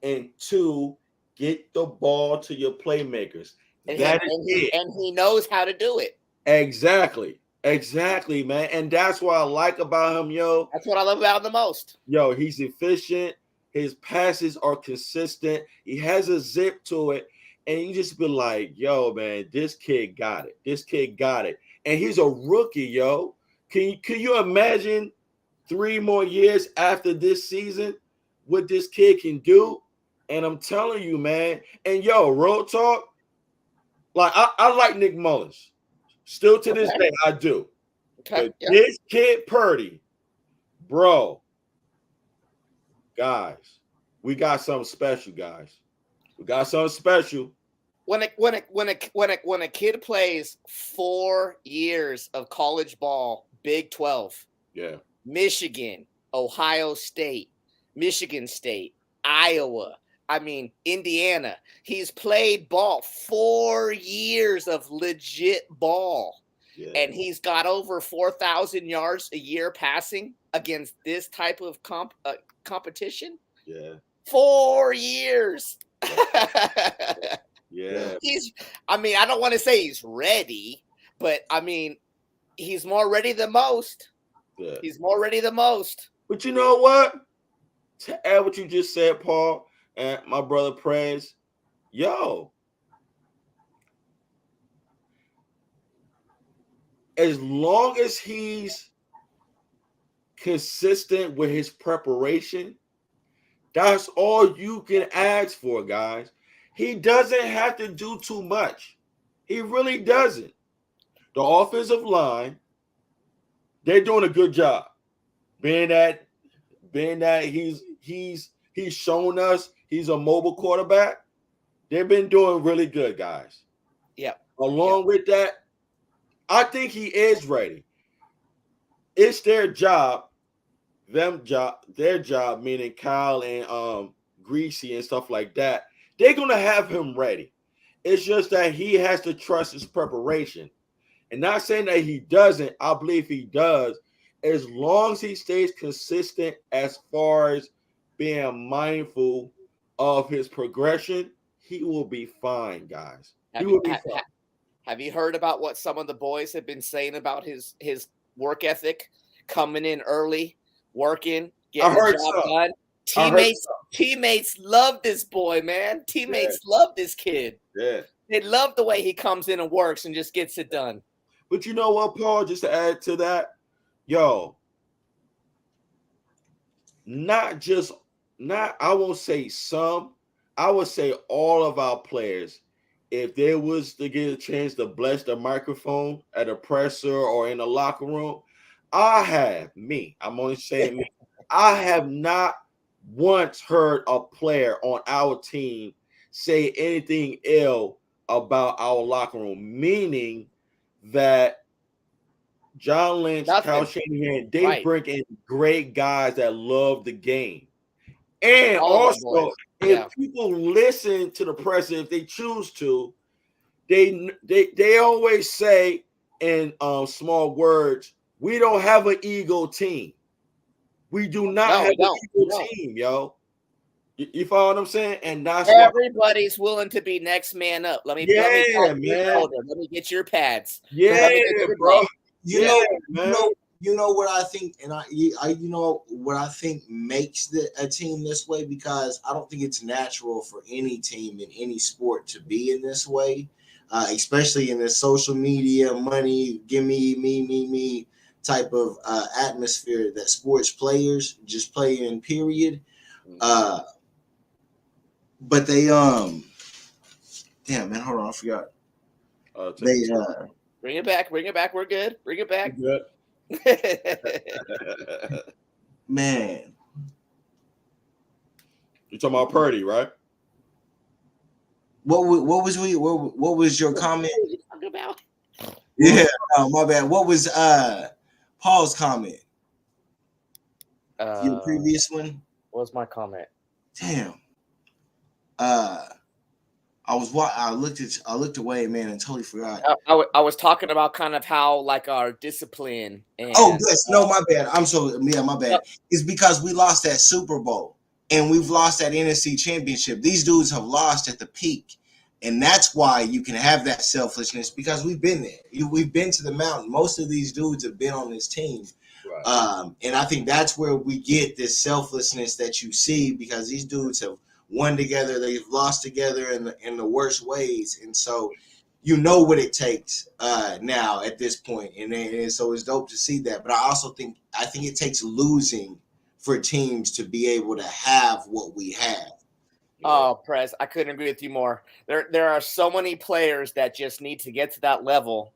and 2, get the ball to your playmakers. And he knows how to do it. Exactly, man. And that's what I like about him, yo. That's what I love about him the most. Yo, he's efficient. His passes are consistent. He has a zip to it. and you just be like, yo, man, this kid got it. This kid got it. And he's a rookie, yo. Can you imagine 3 more years after this season what this kid can do? And I'm telling you, man. And yo, real talk, like I like Nick Mullins. Still to this day, I do. But this kid Purdy, bro, guys, we got something special, guys. We got something special. When a kid plays 4 years of college ball, Big 12, yeah, Michigan, Ohio State, Michigan State, Iowa, Indiana. He's played ball 4 years of legit ball. Yeah. And he's got over 4,000 yards a year passing against this type of competition. Yeah. 4 years. Yeah. I don't want to say he's ready, but he's more ready than most. Yeah. He's more ready than most. But you know what? To add what you just said, Paul, and my brother Prez, yo, as long as he's consistent with his preparation, that's all you can ask for, guys. He doesn't have to do too much. He really doesn't. The offensive line, they're doing a good job. Being that he's shown us he's a mobile quarterback. They've been doing really good, guys. Yeah. Along with that, I think he is ready. It's their job, their job, meaning Kyle and Greasy and stuff like that. They're gonna have him ready. It's just that he has to trust his preparation. And not saying that he doesn't, I believe he does. As long as he stays consistent as far as being mindful of his progression, he will be fine, guys. He will be fine. Have you heard about what some of the boys have been saying about his work ethic? Coming in early, working, getting the job done. Teammates love this boy, man. Teammates love this kid. Yeah. They love the way he comes in and works and just gets it done. But you know what, Paul, just to add to that, yo, I won't say some, I would say all of our players, if they was to get a chance to bless the microphone at a presser or in the locker room, I'm only saying me, I have not once heard a player on our team say anything ill about our locker room, meaning that John Lynch, Kyle Shanahan, they bring in great guys that love the game. And also, if people listen to the press, if they choose to, they always say in small words, we don't have an ego team. We do not have an ego team, yo. You follow what I'm saying? And that's everybody's willing to be next man up. Let me get your pads. Yeah, bro. You know what I think, and you know what I think makes a team this way, because I don't think it's natural for any team in any sport to be in this way, especially in this social media, money, give me type of atmosphere that sports players just play in, period. But they damn man, hold on, I forgot. Bring it back, we're good. Bring it back. Good. Man, you talking about Purdy, right? What was your comment? What are you talking about? Yeah, my bad. What was Paul's comment? Your previous one? What was my comment? Damn. I looked away, man, and totally forgot. I was talking about kind of how like our discipline. And, yes, no, my bad. My bad. It's because we lost that Super Bowl and we've lost that NFC Championship. These dudes have lost at the peak, and that's why you can have that selfishness, because we've been there. We've been to the mountain. Most of these dudes have been on this team. Right. And I think that's where we get this selflessness that you see, because these dudes have won together, they've lost together in the worst ways, and so you know what it takes now at this point, and so it's dope to see that. But I think it takes losing for teams to be able to have what we have. Oh, Prez, I couldn't agree with you more. There are so many players that just need to get to that level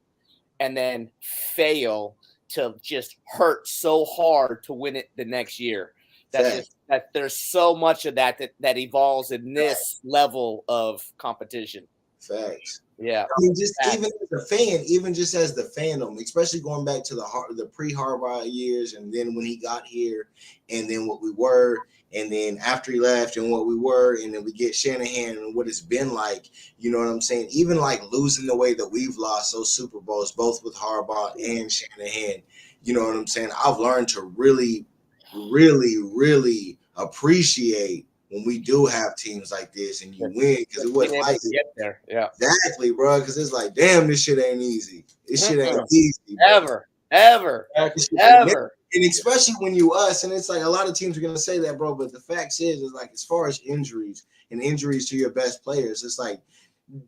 and then fail to just hurt so hard to win it the next year. That's just that there's so much of that evolves in this level of competition. Facts. Yeah. I mean, just even as a fan, even just as the fandom, especially going back to the pre-Harbaugh years, and then when he got here, and then what we were, and then after he left, and what we were, and then we get Shanahan and what it's been like. You know what I'm saying? Even like losing the way that we've lost those Super Bowls, both with Harbaugh and Shanahan. You know what I'm saying? I've learned to really, really, really appreciate when we do have teams like this and you win, because it wasn't like get there. Yeah, exactly, bro. Because it's like, damn, this shit ain't easy. This shit ain't easy, bro. Ever. And especially when you us, and it's like a lot of teams are gonna say that, bro. But the fact is like, as far as injuries and injuries to your best players, it's like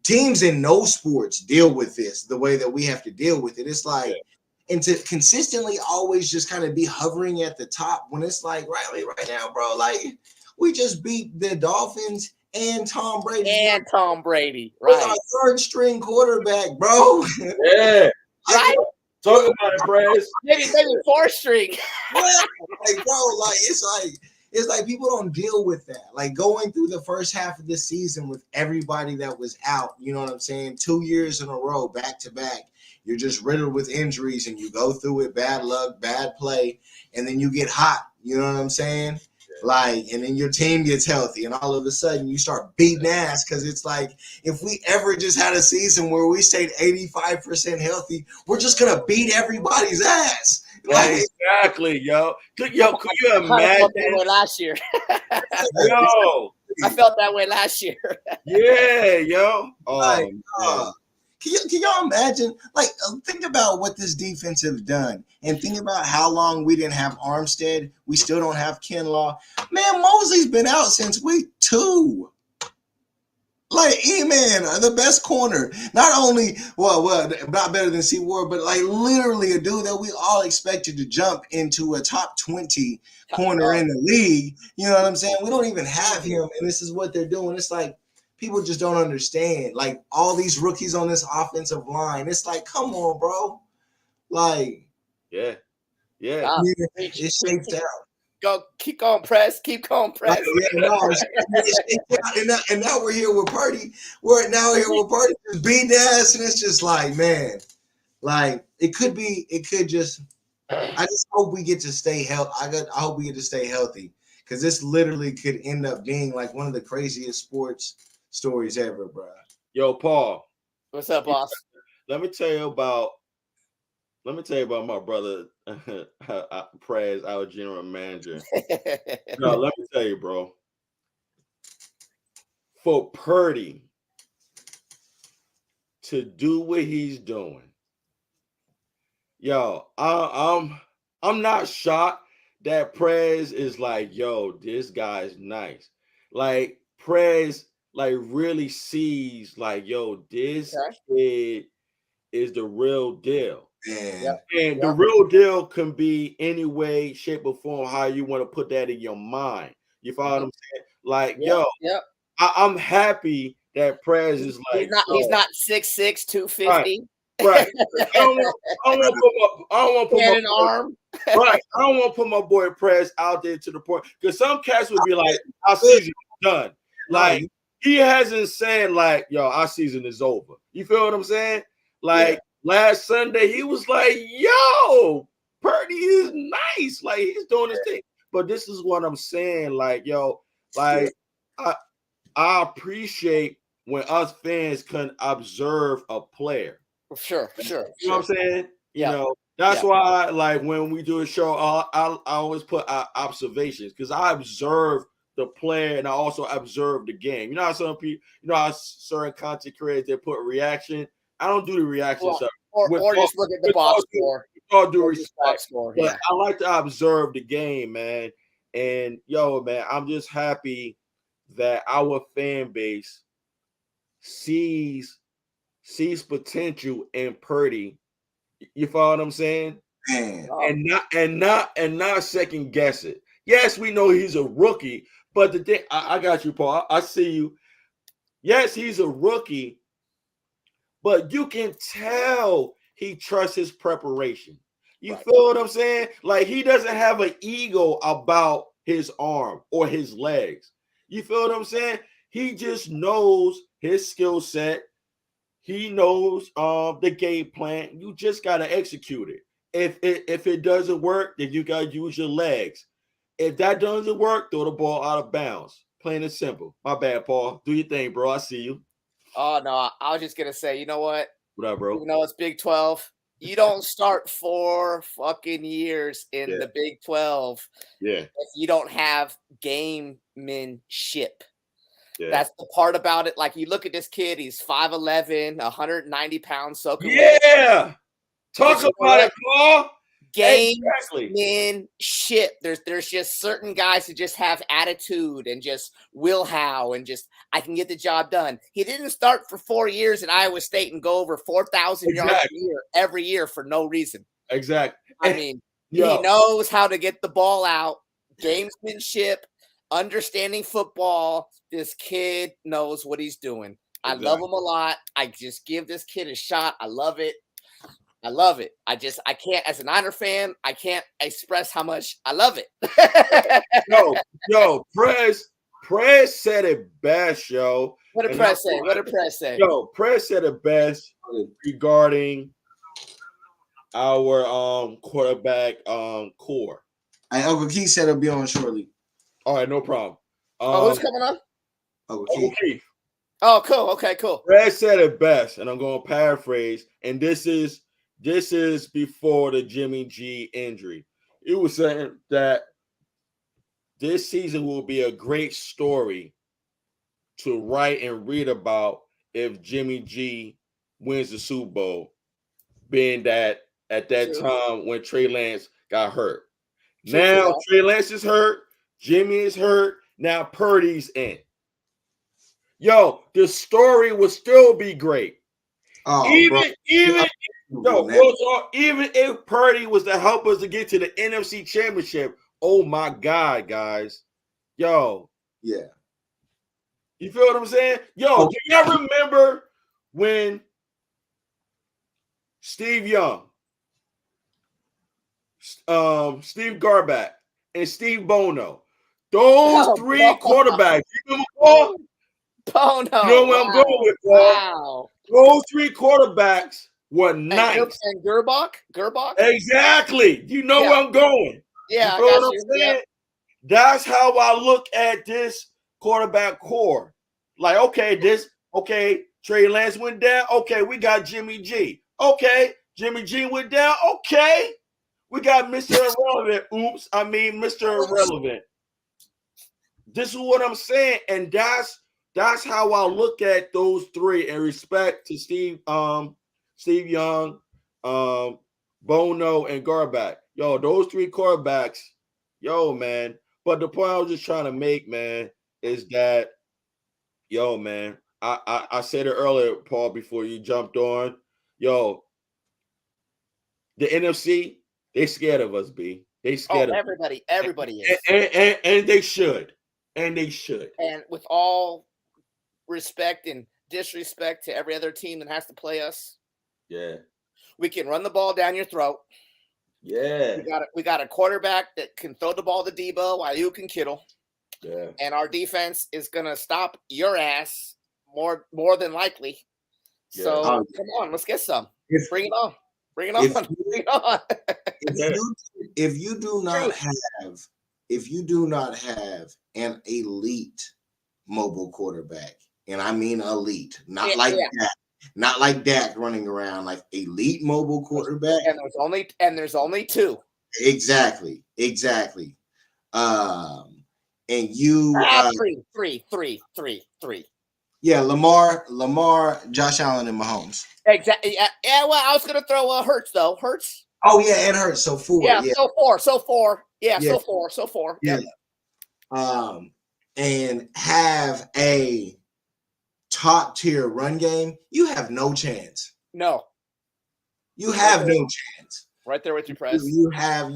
teams in no sports deal with this the way that we have to deal with it. It's like, and to consistently always just kind of be hovering at the top when it's like right now, bro, like. We just beat the Dolphins and Tom Brady. Right. Our third string quarterback, bro. Yeah. Right? Talk about it, Prez. Maybe fourth string. Like, bro, like it's like people don't deal with that. Like going through the first half of the season with everybody that was out, you know what I'm saying? 2 years in a row, back to back. You're just riddled with injuries and you go through it, bad luck, bad play, and then you get hot. You know what I'm saying? Like, and then your team gets healthy, and all of a sudden you start beating ass, because it's like, if we ever just had a season where we stayed 85% healthy, we're just gonna beat everybody's ass. Like, exactly, yo. Could you imagine? I felt that way last year. Yo, I felt that way last year. Yeah, yo. Oh, Can y'all imagine? Like, think about what this defense has done, and think about how long we didn't have Armstead. We still don't have Kinlaw. Man, Mosley's been out since week 2. Like, E-Man, the best corner. Not only, well, not better than C. Ward, but like literally a dude that we all expected to jump into a top 20 corner in the league. You know what I'm saying? We don't even have him, and this is what they're doing. It's like, people just don't understand. Like, all these rookies on this offensive line. It's like, come on, bro. Like, yeah. It shaped out. Keep going, Press. Like, and now we're here with Purdy. We're now here with Purdy just beating ass, and it's just like, man, like it could just. I just hope we get to stay healthy. I hope we get to stay healthy, because this literally could end up being like one of the craziest sports stories ever, bro. Yo, Paul. What's up, boss? Let me tell you about my brother, Prez, our general manager. No, let me tell you, bro. For Purdy to do what he's doing, yo, I'm not shocked that Prez is like, yo, this guy's nice. Like, Prez like really sees like, yo, this kid is the real deal. And the real deal can be any way, shape, or form how you want to put that in your mind. You follow what I'm saying? Like, I'm happy that Prez is like, he's not 6'6", 250. Right. I don't want to put my arm. Right. I don't want to put my boy Prez out there to the point, because some cats would be like, our season's done. Like, he hasn't said like, yo, our season is over. You feel what I'm saying? Like, last Sunday, he was like, yo, Purdy is nice. Like, he's doing his thing. But this is what I'm saying. Like, yo, like, I appreciate when us fans can observe a player. Sure. You know what I'm saying? You know, that's why, like, when we do a show, I always put observations, because I observe the player and I also observe the game. You know how some people, how certain content creators, they put reaction. I don't do the reaction stuff. Or just look at the box score. All due respect. But I like to observe the game, man. And yo, man, I'm just happy that our fan base sees potential in Purdy. You follow what I'm saying? Man. And not second guess it. Yes, we know he's a rookie, but the thing I got you, Paul. I see you. Yes, he's a rookie, but you can tell he trusts his preparation. You feel what I'm saying? Like he doesn't have an ego about his arm or his legs. You feel what I'm saying? He just knows his skill set. He knows the game plan. You just gotta execute it. If it doesn't work, then you gotta use your legs. If that doesn't work, throw the ball out of bounds. Plain and simple. My bad, Paul. Do your thing, bro. I see you. Oh no, I was just gonna say, you know what? What up, bro? Even though it's Big 12, you don't start 4 fucking years in the Big 12 if you don't have gamemanship. Yeah. That's the part about it. Like you look at this kid, he's 5'11", 190 pounds soaking wet. Yeah. Talk about it, Paul. Gamemanship. There's just certain guys who just have attitude and just will-how and just I can get the job done. He didn't start for 4 years at Iowa State and go over 4,000 yards a year every year for no reason. Exactly. I mean, he knows how to get the ball out, gamesmanship, understanding football. This kid knows what he's doing. I love him a lot. I just give this kid a shot. I love it. I love it. I can't, as a Niner fan, I can't express how much I love it. Prez said it best, yo. What did Prez say? What did Prez say? Yo, Prez said it best regarding our quarterback core. Uncle Keith said it'll be on shortly. All right, no problem. Who's coming on? Uncle Keith. Oh, cool. Okay, cool. Prez said it best, and I'm going to paraphrase, and this is before the Jimmy G injury. It was saying that this season will be a great story to write and read about if Jimmy G wins the Super Bowl, being that at that time when Trey Lance got hurt. Now Trey Lance is hurt, Jimmy is hurt, now Purdy's in. Yo, the story will still be great. Even if Purdy was to help us to get to the NFC Championship, oh my God, guys. Yo. Yeah. You feel what I'm saying? Yo, do y'all remember when Steve Young, Steve Garback, and Steve Bono, those three quarterbacks, you know Bono. You know where I'm going with, Paul. Wow. Those three quarterbacks were nice. And Gerbach? Exactly. You know where I'm going. Yeah, you know what I'm saying? That's how I look at this quarterback core. Like, okay, Trey Lance went down. Okay, we got Jimmy G. Okay, Jimmy G went down. Okay, we got Mr. Irrelevant. Mr. Irrelevant. This is what I'm saying, and that's how I look at those three in respect to Steve Young, Bono, and Garback. Yo, those three quarterbacks, yo, man. But the point I was just trying to make, man, is that, yo, man, I said it earlier, Paul, before you jumped on. Yo, the NFC, they scared of us, B. They scared of everybody. Everybody is. And they should. And they should. And with all respect and disrespect to every other team that has to play us. Yeah. We can run the ball down your throat. Yeah. We got a quarterback that can throw the ball to Debo, Ayuk, and Kittle. Yeah. And our defense is gonna stop your ass more than likely. Yeah. So come on, let's get some. Bring it on. Bring it on. Bring it on. If you do not have an elite mobile quarterback, and I mean elite, not like Dak running around, like elite mobile quarterback. And there's only two. Exactly. And you three. Yeah, Lamar, Josh Allen, and Mahomes. Exactly. Yeah. Well, I was gonna throw Hurts though. Hurts. Oh yeah, it hurts. So 4. Yeah. So 4. Yeah. So 4. Yeah. and have a top tier run game, you have no chance. No. You have no chance. Right there with you, Press. You have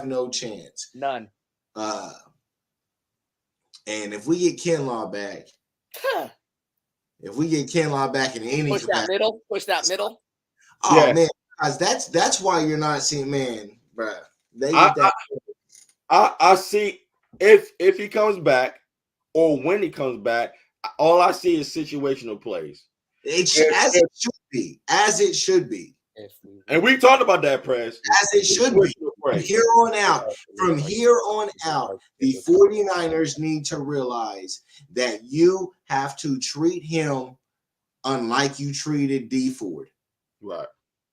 no chance. None. And if we get Kinlaw back, if we get Kinlaw back in any push that middle. Oh man, guys, that's why you're not seeing, man, bro. I see if he comes back or when he comes back, all I see is situational plays. It should be. And we talked about that, Press. As it should be. From here on out, the 49ers need to realize that you have to treat him unlike you treated D Ford. Right.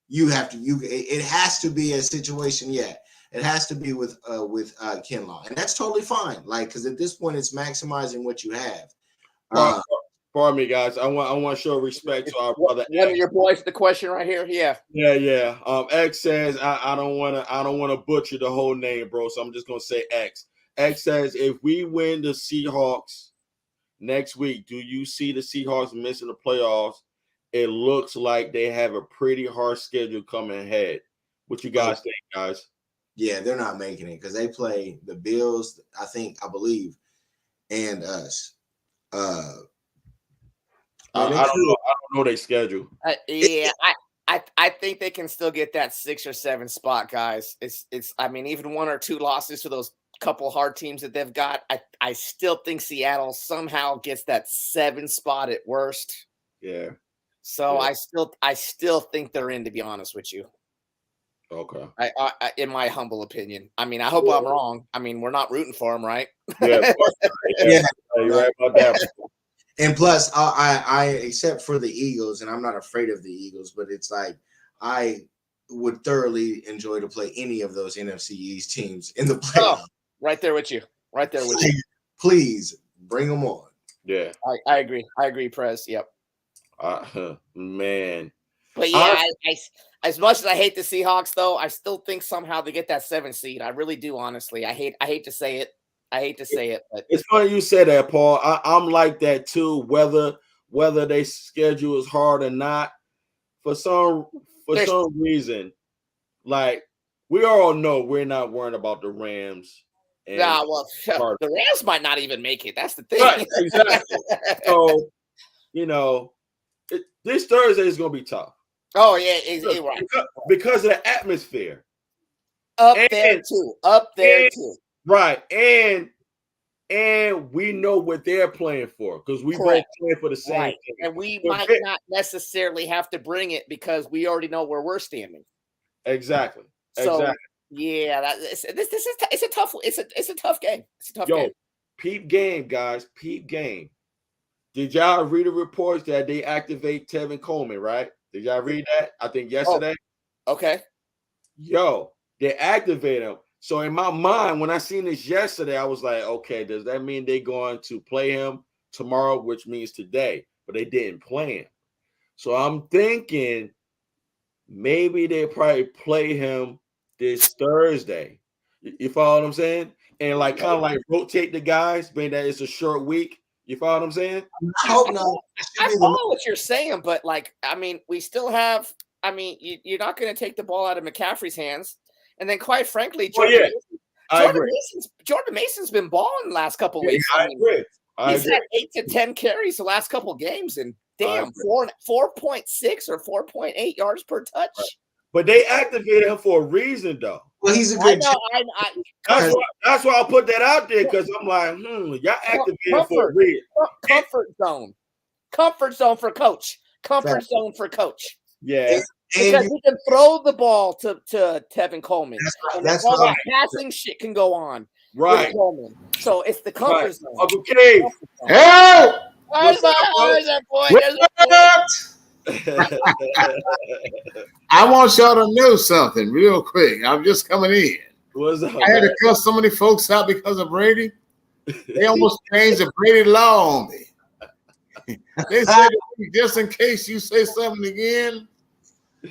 You have to. It has to be a situation. Yeah, it has to be with Kinlaw, and that's totally fine. Like, because at this point, it's maximizing what you have. Pardon me, guys. I want to show respect to our brother. One of your boys, the question right here. Yeah. X says I don't want to butcher the whole name, bro. So I'm just gonna say X. X says if we win the Seahawks next week, do you see the Seahawks missing the playoffs? It looks like they have a pretty hard schedule coming ahead. What you guys think, guys? Yeah, they're not making it because they play the Bills, I believe, and us. I don't know their schedule. I think they can still get that 6 or 7 spot, guys. It's I mean, even 1 or 2 losses to those couple hard teams that they've got. I still think Seattle somehow gets that 7 spot at worst. Yeah. So I still think they're in, to be honest with you. Okay. I in my humble opinion. I mean, I hope I'm wrong. I mean, we're not rooting for them, right? Yeah. You're right about that. And plus, I except for the Eagles, and I'm not afraid of the Eagles, but it's like I would thoroughly enjoy to play any of those NFC East teams in the playoffs. Oh, right there with you. Right there with you. Please bring them on. Yeah. I agree. I agree, Prez. Yep. Man. But yeah, I as much as I hate the Seahawks, though, I still think somehow they get that 7 seed. I really do, honestly. I hate to say it. But it's funny you say that, Paul. I'm like that too. Whether they schedule is hard or not, for some reason, like we all know, we're not worrying about the Rams. The Rams might not even make it. That's the thing. Right, exactly. So, this Thursday is going to be tough. Oh yeah, right. Because of the atmosphere. Up there too. Right, and we know what they're playing for because we both play for the same thing. And we might not necessarily have to bring it because we already know where we're standing. Exactly. So yeah, it's a tough game. It's a tough game. Peep game, guys. Peep game. Did y'all read the reports that they activate Tevin Coleman? Right? Did y'all read that? I think yesterday. Oh, okay. They activate him. So in my mind, when I seen this yesterday, I was like, okay, does that mean they're going to play him tomorrow, which means today? But they didn't play him. So I'm thinking maybe they probably play him this Thursday. You follow what I'm saying? And like kind of like rotate the guys, being that it's a short week. You follow what I'm saying? I hope not. I follow what you're saying, but like, I mean, we still have. I mean, you're not going to take the ball out of McCaffrey's hands. And then, quite frankly, Jordan Mason's been balling the last couple weeks. I agree. He's had 8 to 10 carries the last couple games, and damn, 4.6 or 4.8 yards per touch. Right. But they activated him for a reason, though. Well, he's a good. That's why I put that out there because I'm like, y'all activated for a reason. Comfort zone for coach. Zone for coach. Yeah. Because he can throw the ball to Tevin Coleman. That's all right. the passing shit can go on. Right. Coleman. So it's the comfort zone. Okay. Hey! There's that boy. I want y'all to know something real quick. I'm just coming in. What's up, I had to cut so many folks out because of Brady. They almost changed the Brady law on me. They said, just in case you say something again,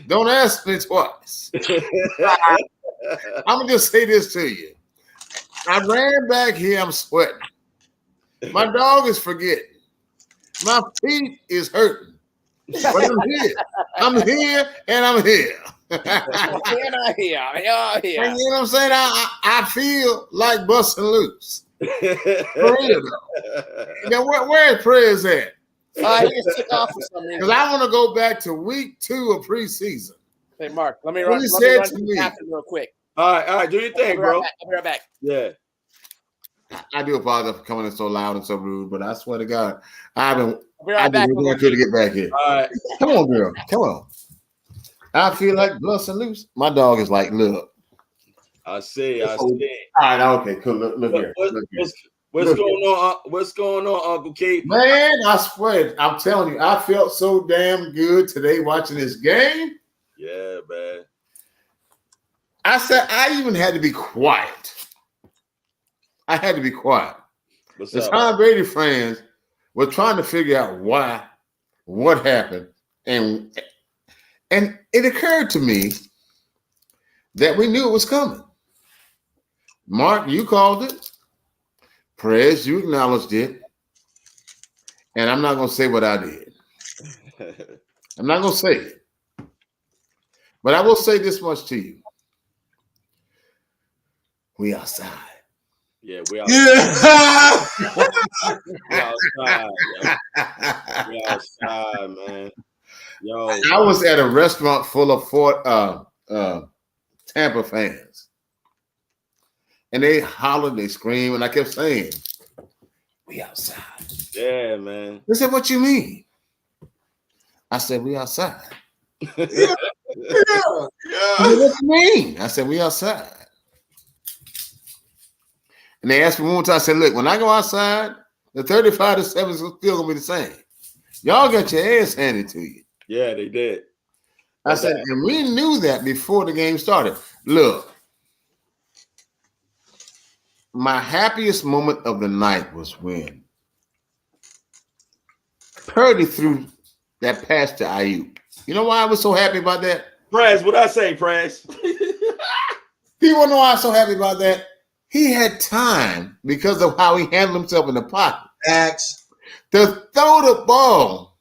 don't ask me twice. I'm going to just say this to you. I ran back here, I'm sweating. My dog is forgetting. My feet is hurting. But I'm here. I'm here and I'm here. And You know what I'm saying? I feel like busting loose. For real though. Now where is Prez at? He just took off for some reason. Because I want to go back to week 2 of preseason. Hey Mark, let me What run he to said the to me. captain real quick. All right, do your thing, bro. I'll be right back. Yeah. I do apologize for coming in so loud and so rude, but I swear to God, I've been waiting to get back here. All right. Come on, girl. Come on. I feel like busting loose. My dog is like, look. I see. All right, okay, cool. Look here. What's going on? What's going on, Uncle Keith? Man, I swear, I'm telling you, I felt so damn good today watching this game. Yeah, man. I said I even had to be quiet. I had to be quiet. The Tom Brady fans were trying to figure out what happened, and it occurred to me that we knew it was coming. Mark, you called it. Prez, you acknowledged it. And I'm not going to say what I did. I'm not going to say it. But I will say this much to you. We outside. Yeah, we outside. We outside. We outside, man. Yo, I was at a restaurant full of Tampa fans. And they hollered, they screamed, and I kept saying, we outside. Yeah, man. They said, what you mean? I said, we outside. Yeah. They said, what you mean? I said, we outside. And they asked me one more time, I said, look, when I go outside, the 35-7 is still going to be the same. Y'all got your ass handed to you. Yeah, they did. I said, and we knew that before the game started. Look, my happiest moment of the night was when Purdy threw that pass to Ayuk. You know why I was so happy about that? Prez, what I say, Prez? People know why I'm so happy about that. He had time because of how he handled himself in the pocket X. to throw the ball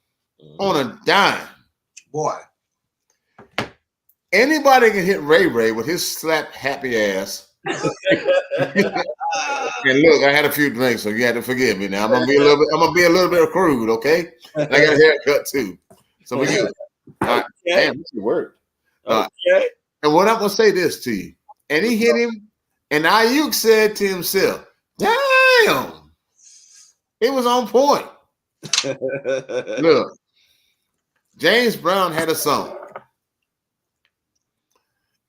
on a dime. Boy. Anybody can hit Ray with his slap happy ass. And look, I had a few drinks, so you had to forgive me. Now I'm gonna be a little bit crude, okay? And I got a haircut too, so we good. Damn, this worked. Okay. And what I'm gonna say this to you, and he hit him, and Ayuk said to himself, "Damn, it was on point." Look, James Brown had a song.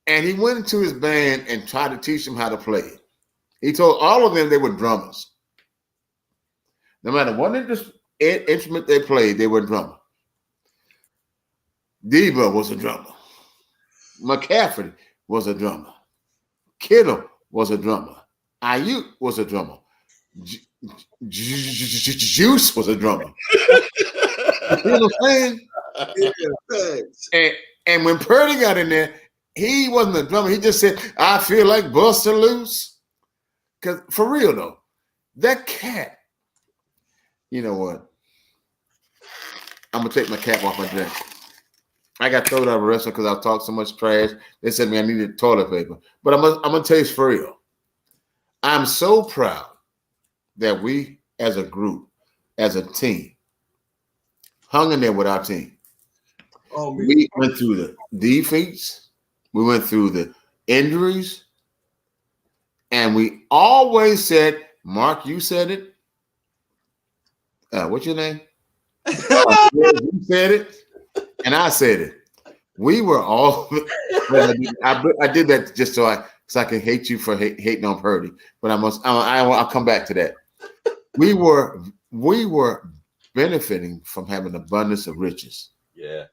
And he went into his band and tried to teach them how to play it. He told all of them they were drummers. No matter what instrument they played, they were drummers. Debo was a drummer. McCaffrey was a drummer. Kittle was a drummer. Ayuk was a drummer. Juice was a drummer. You know what I'm saying? And when Purdy got in there, he wasn't a drummer. He just said, I feel like busting loose. Because for real, though, that cat, you know what? I'm going to take my cap off my dress. I got thrown out of a restaurant because I talked so much trash. They said to me I needed toilet paper. But I'm going to tell you for real. I'm so proud that we, as a group, as a team, hung in there with our team. Oh, man. We went through the defeats. We went through the injuries. And we always said, Mark, you said it. What's your name? You said it. And I said it. We were all. I did that just so I can hate you for hating on Purdy. But I'll come back to that. We were benefiting from having abundance of riches. Yeah.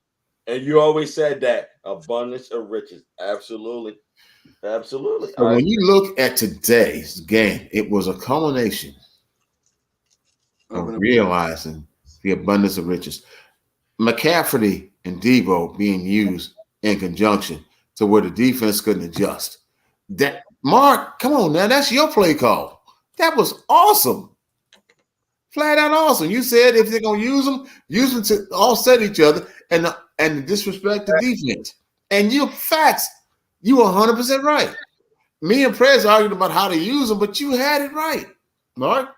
And you always said that abundance of riches. Absolutely. Absolutely. So when you look at today's game, it was a culmination of realizing the abundance of riches. McCaffrey and Debo being used in conjunction to where the defense couldn't adjust. That Mark, come on now, that's your play call. That was awesome. Flat out awesome. You said if they're gonna use them to offset each other and disrespect the defense. And you facts, you 100% right. Me and Prez argued about how to use them, but you had it right, Mark.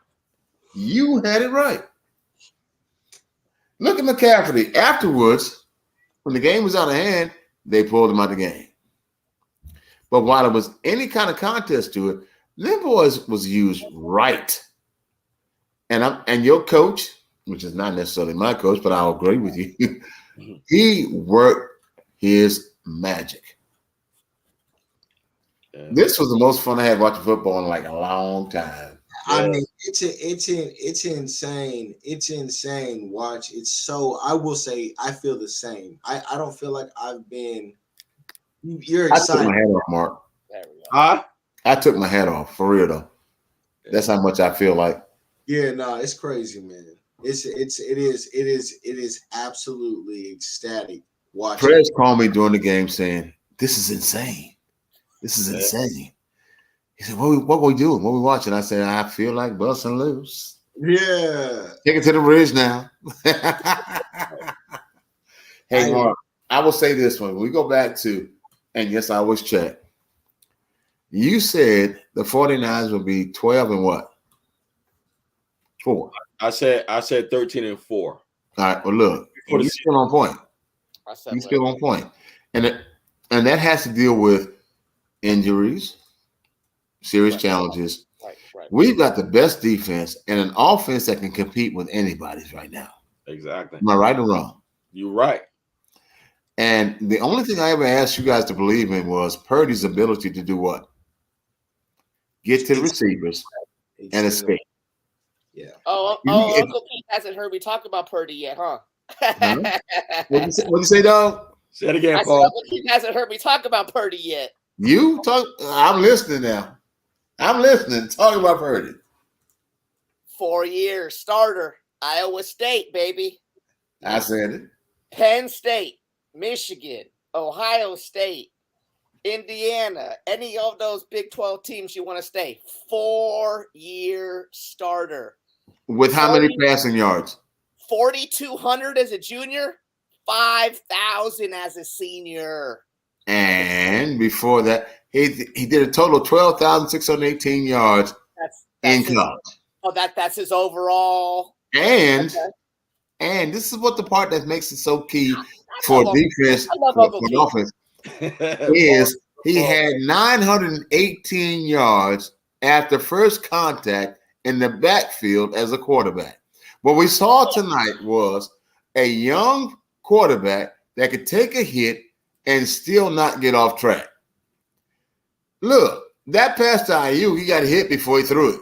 You had it right. Look at McCaffrey. Afterwards, when the game was out of hand, they pulled him out of the game. But while there was any kind of contest to it, them boys was used right. And your coach, which is not necessarily my coach, but I'll agree with you, he worked his magic. Yeah. This was the most fun I had watching football in like a long time. I mean, it's insane. It's insane. Watch. It's so. I will say, I feel the same. I don't feel like I've been. You're excited. I took my hat off, Mark. There we go. Huh? I took my hat off for real though. That's how much I feel like. Yeah, no, it's crazy, man. It is absolutely ecstatic watching. Prez called me during the game saying, "This is insane. This is insane." He said, what we doing? What we watching? I said, I feel like busting loose. Yeah. Take it to the ridge now. Hey, Mark, I will say this one. We go back to, and yes, I always check. You said the 49ers will be 12 and what? 4. I said 13-4. All right. Well, look, you're still on point. You're still on point. And that has to deal with injuries, serious challenges. Right. We've got the best defense and an offense that can compete with anybody's right now. Exactly. Am I right or wrong? You're right. And the only thing I ever asked you guys to believe in was Purdy's ability to do what? Get to the receivers and escape. Yeah. Uncle Pete hasn't heard me talk about Purdy yet, huh? What'd you say, dog? Say it again, Paul. Uncle Pete hasn't heard me talk about Purdy yet. You talk. I'm listening now. I'm listening. Talk about Purdy. 4 years starter, Iowa State, baby. I said it. Penn State, Michigan, Ohio State, Indiana, any of those Big 12 teams you want to stay. 4-year starter. With how many passing yards? 4,200 as a junior, 5,000 as a senior. And before that, he did a total of 12,618 yards in college. That's his overall. And this is what the part that makes it so key for defense, for offense, is he had 918 yards after first contact in the backfield as a quarterback. What we saw tonight was a young quarterback that could take a hit and still not get off track. Look, that pass to IU, he got hit before he threw it.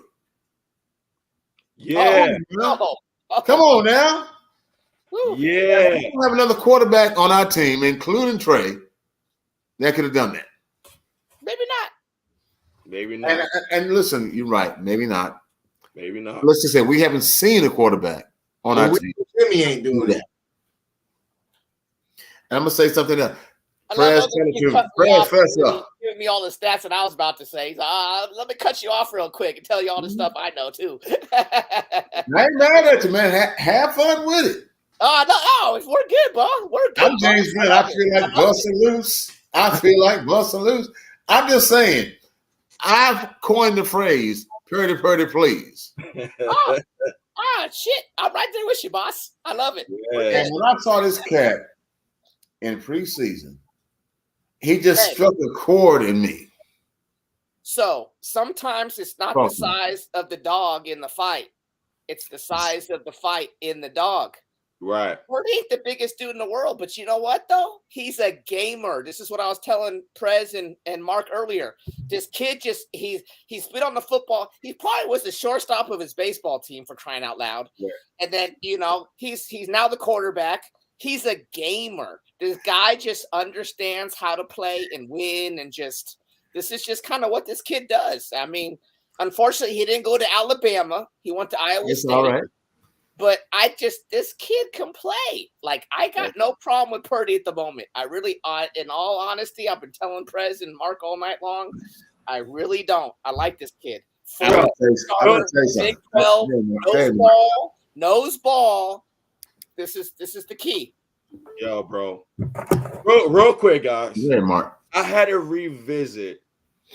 Yeah. Come on now. Yeah. We don't have another quarterback on our team, including Trey, that could have done that. Maybe not. Maybe not. And listen, you're right. Maybe not. Maybe not. Let's just say we haven't seen a quarterback on our team. Jimmy ain't doing that. And I'm going to say something else. Fred, first up. Giving me all the stats that I was about to say. Let me cut you off real quick and tell you all the stuff I know too. I ain't mad at you, man. Have fun with it. No, we're good, bro. We're good. I'm James Flynn. I feel like busting loose. I feel like busting loose. I'm just saying, I've coined the phrase, Purdy, please. Shit. I'm right there with you, boss. I love it. Yeah. And when I saw this cat in preseason, he just struck a chord in me. So sometimes it's not the size of the dog in the fight. It's the size of the fight in the dog. Right. Purdy ain't the biggest dude in the world, but you know what, though? He's a gamer. This is what I was telling Prez and Mark earlier. This kid he's been on the football. He probably was the shortstop of his baseball team, for crying out loud. Yeah. And then, he's now the quarterback. He's a gamer. This guy just understands how to play and win, and this is just kind of what this kid does. I mean, unfortunately, he didn't go to Alabama. He went to Iowa State. All right. But this kid can play. Like, I got no problem with Purdy at the moment. I really, in all honesty, I've been telling Prez and Mark all night long, I really don't. I like this kid. for I'm starter, gonna say Big something. 12, nose ball. This is the key. Yo, bro. Real quick, guys. Yeah, Mark. I had to revisit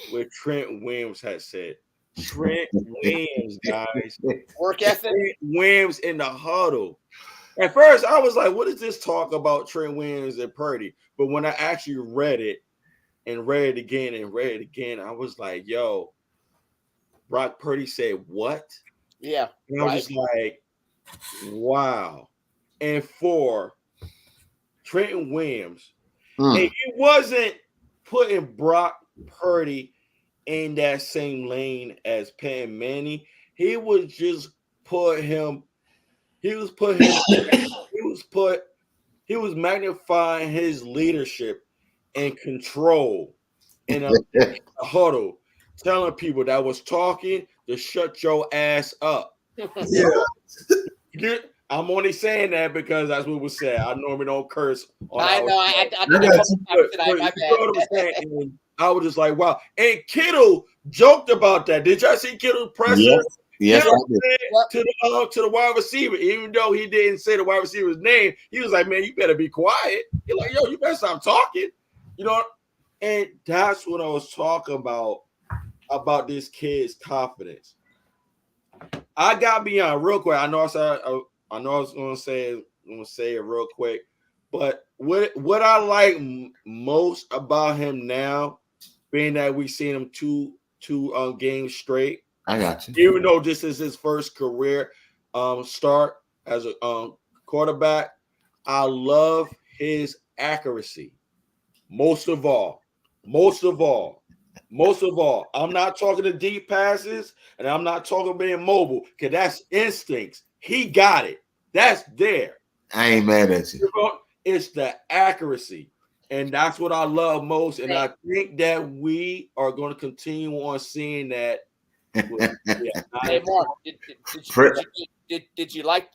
what Trent Williams had said. Trent Williams, guys. Work ethic. Trent Williams in the huddle. At first, I was like, what is this talk about Trent Williams and Purdy? But when I actually read it and read it again, I was like, yo, Brock Purdy said what? Yeah. And I was just like, wow. And for Trent Williams, and he wasn't putting Brock Purdy in that same lane as Peyton Manning. He was just put him. He was magnifying his leadership and control in a huddle, telling people that was talking to shut your ass up. Yeah. I'm only saying that because that's what was said. I normally don't curse. I know. I did a couple times tonight. My bad. And I was just like, wow. And Kittle joked about that. Did y'all see Kittle's presser? Yes, Kittle said to the wide receiver, even though he didn't say the wide receiver's name, he was like, man, you better be quiet. He's like, yo, you better stop talking. You know, and that's what I was talking about this kid's confidence. I got beyond real quick. I know I was gonna say it real quick, but what I like most about him now, being that we've seen him two games straight. I got you. Even though this is his first career start as a quarterback, I love his accuracy. Most of all. I'm not talking to deep passes, and I'm not talking being mobile, because that's instincts. He got it. That's there. I ain't mad at you. It's the accuracy. And that's what I love most. And I think that we are going to continue on seeing that. Hey, Mark, did you like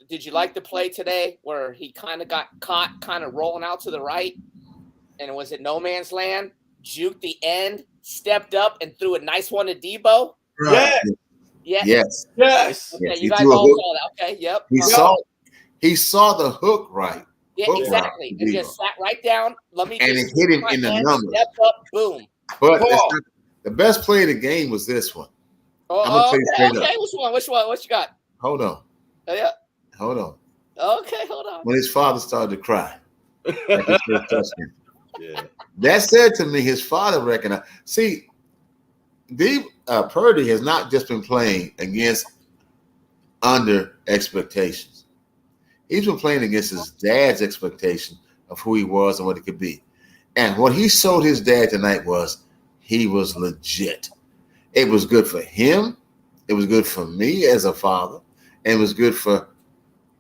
the play today where he kind of got caught kind of rolling out to the right, and was it no man's land? Juked the end, stepped up, and threw a nice one to Debo. Right. Yes. Okay, you guys all saw that. Okay, yep. He saw the hook right. Yeah, exactly. And just sat right down. And it hit him in the numbers. Stepped up, boom. But the best play of the game was this one. I'm gonna tell you straight up. Which one? What you got? Hold on. Yeah. Hold on. Okay, hold on. When his father started to cry. That said to me, his father recognized. See, Purdy has not just been playing against under expectations. He's been playing against his dad's expectation of who he was and what he could be. And what he showed his dad tonight was he was legit. It was good for him. It was good for me as a father. And it was good for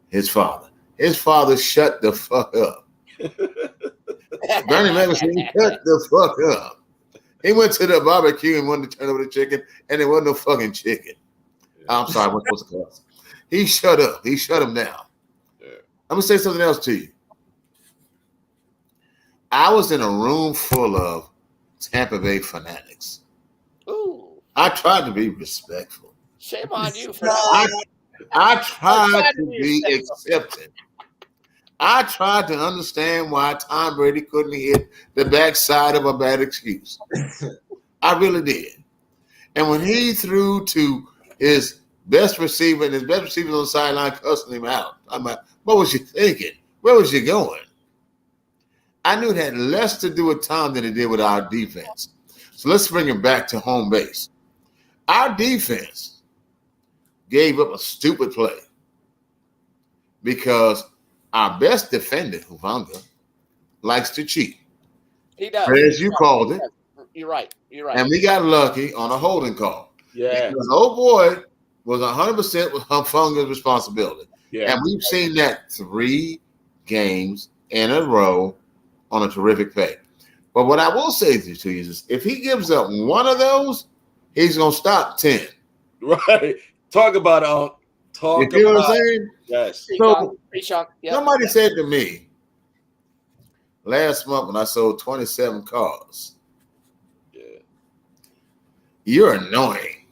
his father. His father shut the fuck up. Bernie Levinson shut the fuck up. He went to the barbecue and wanted to turn over the chicken, and there wasn't no fucking chicken. I'm sorry, what's the cause? He shut up. He shut him down. I'm gonna say something else to you. I was in a room full of Tampa Bay fanatics. Ooh. I tried to be respectful. Shame on you for that. I tried to be accepting. I tried to understand why Tom Brady couldn't hit the backside of a bad excuse. I really did. And when he threw to his best receiver, and his best receiver on the sideline cussing him out, I'm like, what was you thinking? Where was you going? I knew it had less to do with Tom than it did with our defense. So let's bring it back to home base. Our defense gave up a stupid play because our best defender, Hufanga, likes to cheat. He does. As you called it. You're right. And we got lucky on a holding call. Yeah. Because old boy was 100% Hufanga's responsibility. Yeah. And we've seen that 3 games in a row on a terrific play. But what I will say to you is if he gives up one of those, he's going to stop 10. Right. Talk about it. You know what I'm saying? Yes. So yep. Somebody said to me last month when I sold 27 cars, you're annoying.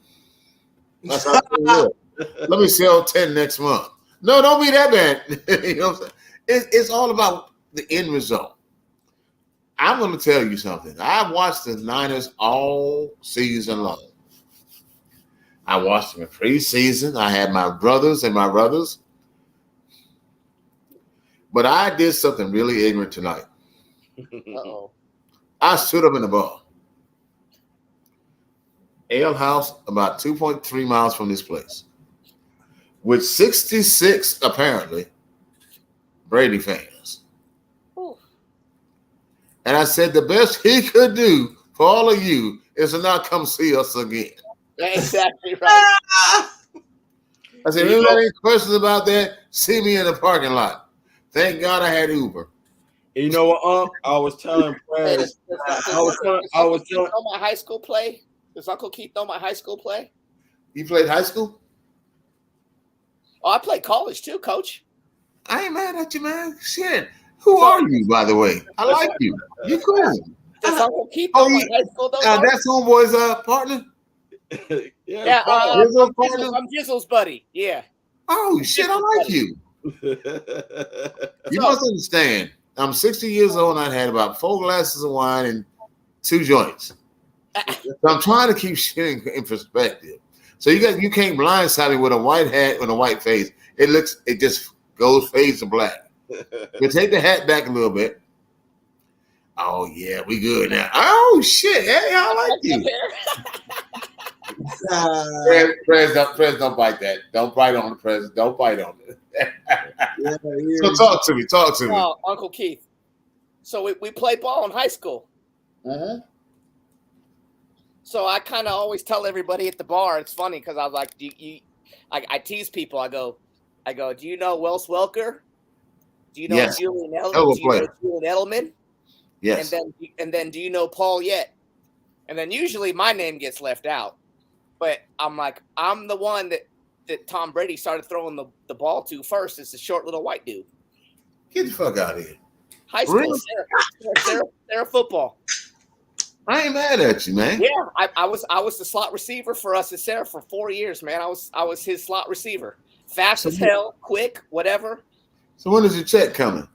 That's how let me sell 10 next month. No, don't be that bad. You know what I'm saying? It's all about the end result. I'm going to tell you something. I've watched the Niners all season long. I watched them in preseason. I had my brothers. But I did something really ignorant tonight. Uh-oh. I stood up in the bar. Ale House, about 2.3 miles from this place, with 66, apparently, Brady fans. Ooh. And I said the best he could do for all of you is to not come see us again. Exactly right. I said, if you got any questions about that, see me in the parking lot. Thank God I had Uber. You know what, I was telling Prez. I was telling my high school play. Does Uncle Keith know my high school play? You played high school? Oh, I played college too, Coach. I ain't mad at you, man. Shit. Who are you, by the way? I like you. You cool. Does Uncle Keith know my high school though? That's homeboy's partner? Yeah, I'm Jizzle's buddy. Yeah. Oh, shit, I like you. You must understand. I'm 60 years old and I had about 4 glasses of wine and 2 joints. So I'm trying to keep shit in perspective. So you can't blindside me with a white hat and a white face. It just fades to black. You take the hat back a little bit. Oh yeah, we good now. Oh shit, hey, I like you. Prez, don't bite that. Don't bite on the Prez. Don't bite on it. So talk to me. Oh, Uncle Keith. So we played ball in high school. Mm-hmm. So I kind of always tell everybody at the bar. It's funny because I was like, I tease people. I go, do you know Wells Welker? Do you know Julian Edelman? Yes. And then do you know Paul Yet? And then usually my name gets left out. But I'm like, I'm the one that Tom Brady started throwing the ball to first. It's a short little white dude. Get the fuck out of here. High school, Sarah football. I ain't mad at you, man. Yeah, I was the slot receiver for us at Sarah for 4 years, man. I was his slot receiver. Fast as hell, quick, whatever. So when is your check coming?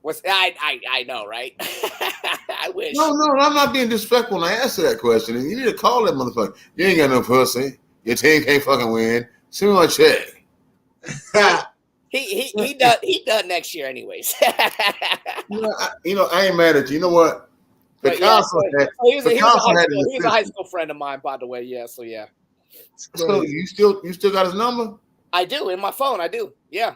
I know, right? I wish. No, I'm not being disrespectful when I answer that question. You need to call that motherfucker. You ain't got no pussy. Your team can't fucking win. Send me my check. He done next year anyways. I ain't mad at you. You know what? He's a high school friend of mine, by the way. Yeah, so yeah. So you still got his number? I do in my phone. I do. Yeah.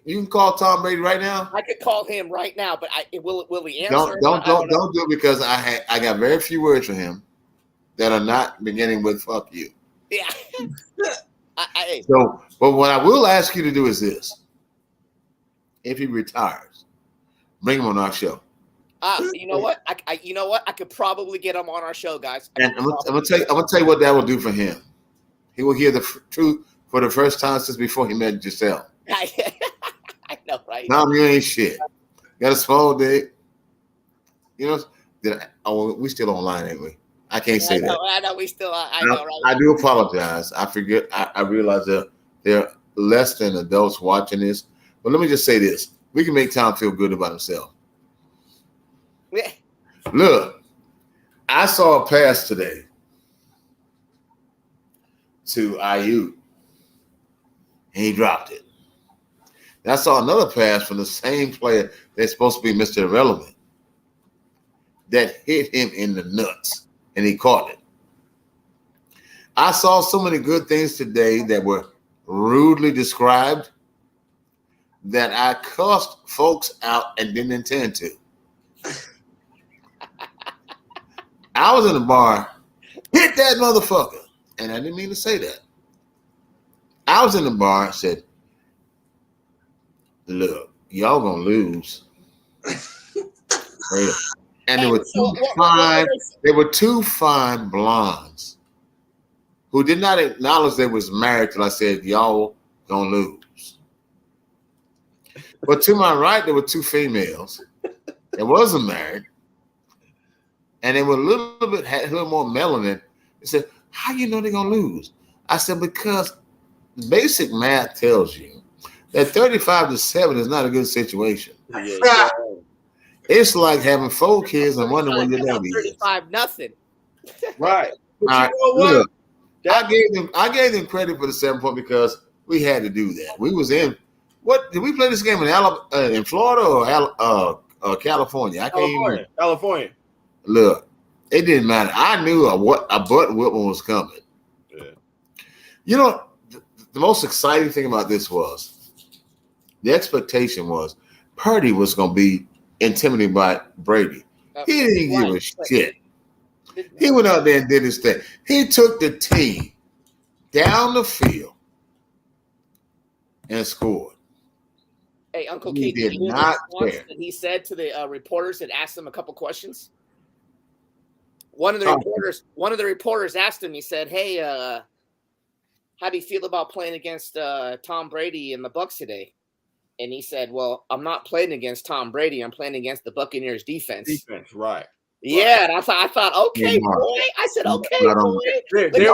You can call Tom Brady right now. I could call him right now, but will he answer? Don't do it because I got very few words for him that are not beginning with "fuck you." Yeah. But what I will ask you to do is this: if he retires, bring him on our show. You know what? I could probably get him on our show, guys. And I'm gonna tell you what that will do for him. He will hear the truth for the first time since before he met Giselle. I know, right? Tom, you ain't shit. Got a small dick. You know, we still online, ain't we? I can't say that. I know we still. I know, right? I do apologize. I forget. I realize that there are less than adults watching this. But let me just say this: we can make Tom feel good about himself. Yeah. Look, I saw a pass today to IU, and he dropped it. And I saw another pass from the same player that's supposed to be Mr. Irrelevant that hit him in the nuts, and he caught it. I saw so many good things today that were rudely described that I cussed folks out and didn't intend to. I was in the bar, hit that motherfucker. And I didn't mean to say that. I was in the bar and said, look, y'all gonna lose. And there were two fine blondes who did not acknowledge they was married till I said, y'all gonna lose. But to my right, there were 2 females that wasn't married. And they were had a little more melanin. They said, how you know they're gonna lose? I said, because basic math tells you that 35-7 is not a good situation. Yeah, It's like having 4 kids and wondering when your That's daddy is. 35-0. right. But All you right, know what? look, I gave them credit for the 7 point because we had to do that. We was in what did we play this game in Florida or California? I can't even California. look. It didn't matter. I knew a butt whipping was coming. Yeah. You know, the most exciting thing about this was the expectation was Purdy was going to be intimidated by Brady. He didn't give a shit. He went out there and did his thing. He took the team down the field and scored. Hey, Uncle He Keith, did did you hear the not response care. that he said to the reporters that asked him a couple questions? One of the reporters asked him, he said, "Hey, how do you feel about playing against Tom Brady and the Bucs today?" And he said, "Well, I'm not playing against Tom Brady. I'm playing against the Buccaneers defense." Right. Yeah, and I thought, okay, boy. I said, okay, boy. They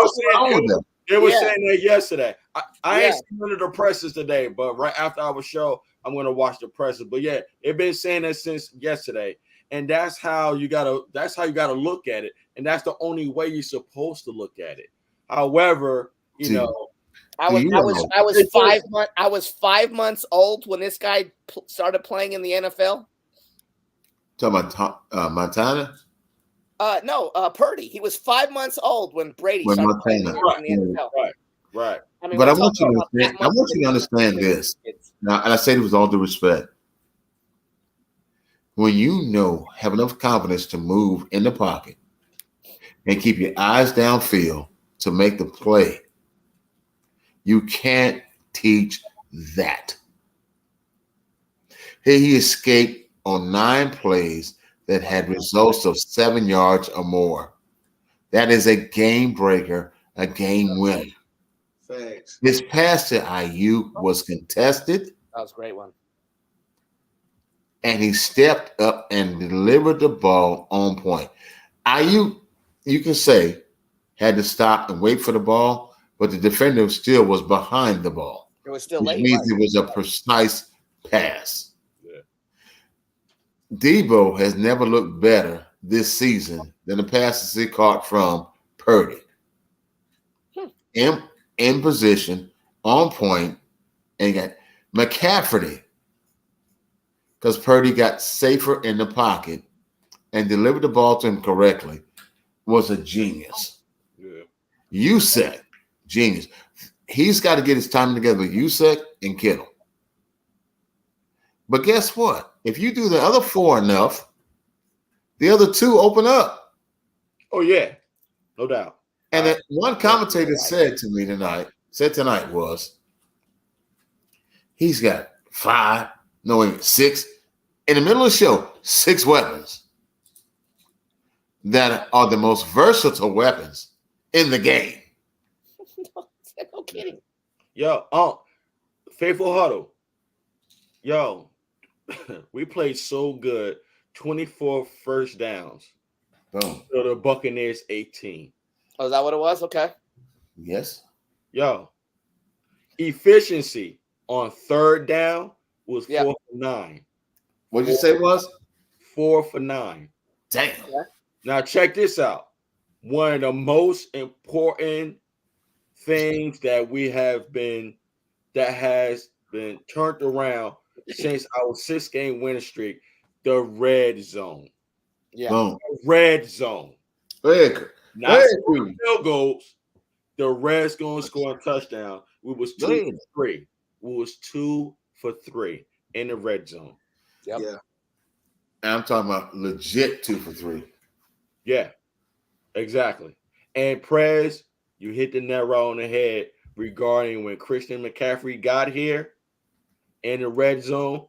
were saying that yesterday. I ain't seen none of the presses today, but right after our show, I'm gonna watch the presses. But yeah, they've been saying that since yesterday, and that's how you gotta look at it, and that's the only way you're supposed to look at it. However, you know. I was 5 months old when this guy started playing in the NFL. Talking about Montana? No, Purdy. He was 5 months old when Brady started playing in the NFL. Right. I mean, but I want you to understand this. Now, and I say this with all due respect. When you have enough confidence to move in the pocket and keep your eyes downfield to make the play, you can't teach that. He escaped on 9 plays that had results of 7 yards or more. That is a game breaker, a game winner. Thanks. His pass to Ayuk was contested. That was a great one. And he stepped up and delivered the ball on point. Ayuk, you can say, had to stop and wait for the ball, but the defender still was behind the ball. It was still which late. Means it was a precise pass. Yeah. Debo has never looked better this season than the passes he caught from Purdy. In position, on point, and got McCaffrey, because Purdy got safer in the pocket and delivered the ball to him correctly, was a genius. Yeah. Usek, genius. He's got to get his time together with Usek and Kittle. But guess what? If you do the other 4 enough, the other 2 open up. Oh, yeah. No doubt. And one commentator said tonight was, he's got 6, in the middle of the show, 6 weapons that are the most versatile weapons in the game. No kidding. Yo, Faithful Huddle. Yo, we played so good. 24 first downs. Boom. So the Buccaneers 18. Oh, is that what it was? Okay. Yes. Yo, efficiency on 3rd down was 4 for 9. What did you say it was? 4 for 9. Damn. Yeah. Now check this out. One of the most important things that has been turned around since our 6-game winning streak, the red zone. Yeah. Boom. Red zone. Not field goals. The Reds going to score a touchdown. We was 2 for 3. We was 2 for 3 in the red zone. Yep. Yeah. I'm talking about legit 2 for 3. Yeah, exactly. And Prez, you hit the nail on the head regarding when Christian McCaffrey got here in the red zone.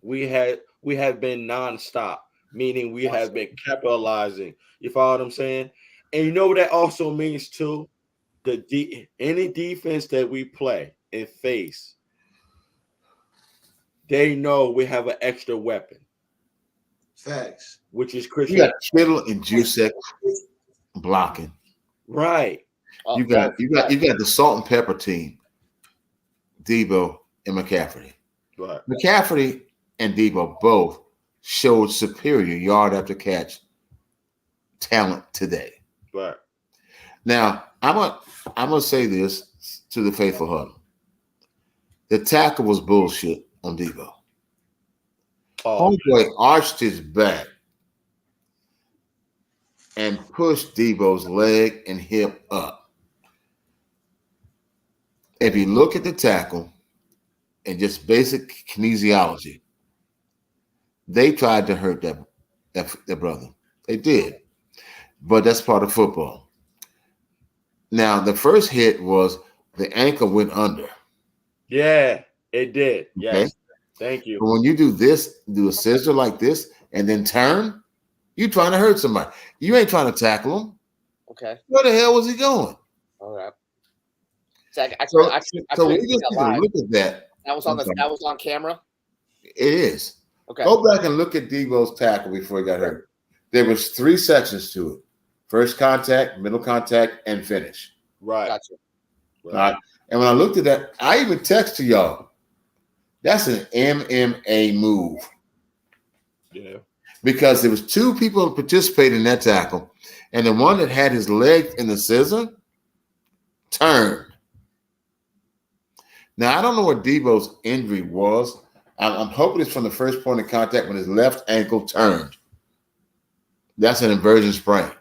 We have been nonstop, meaning we have been capitalizing. You follow what I'm saying? And you know what that also means too? Any defense that we play and face, they know we have an extra weapon. Facts. Which is Christian. You got Kittle and Jusek blocking. Right. You got the salt and pepper team, Debo and McCaffrey. Right. McCaffrey and Debo both showed superior yard after catch talent today. Right. Now, I'm gonna say this to the faithful huddle. The tackle was bullshit on Debo. Homeboy arched his back and pushed Debo's leg and hip up. If you look at the tackle and just basic kinesiology, they tried to hurt that brother. They did. But that's part of football. Now, the first hit was the ankle went under. Yeah, it did. Okay? Yes. Thank you. But when you do this, do a scissor like this, and then turn, you trying to hurt somebody. You ain't trying to tackle him. Okay. Where the hell was he going? All right. So I we just need to look at that. That was on camera. It is. Okay. Go back and look at Debo's tackle before he got hurt. There was 3 sections to it: first contact, middle contact, and finish. Right. Gotcha. Right. And when I looked at that, I even texted y'all. That's an MMA move. Yeah. Because there was 2 people participating in that tackle, and the one that had his leg in the scissor turned. Now, I don't know what Debo's injury was. I'm hoping it's from the first point of contact when his left ankle turned. That's an inversion sprain.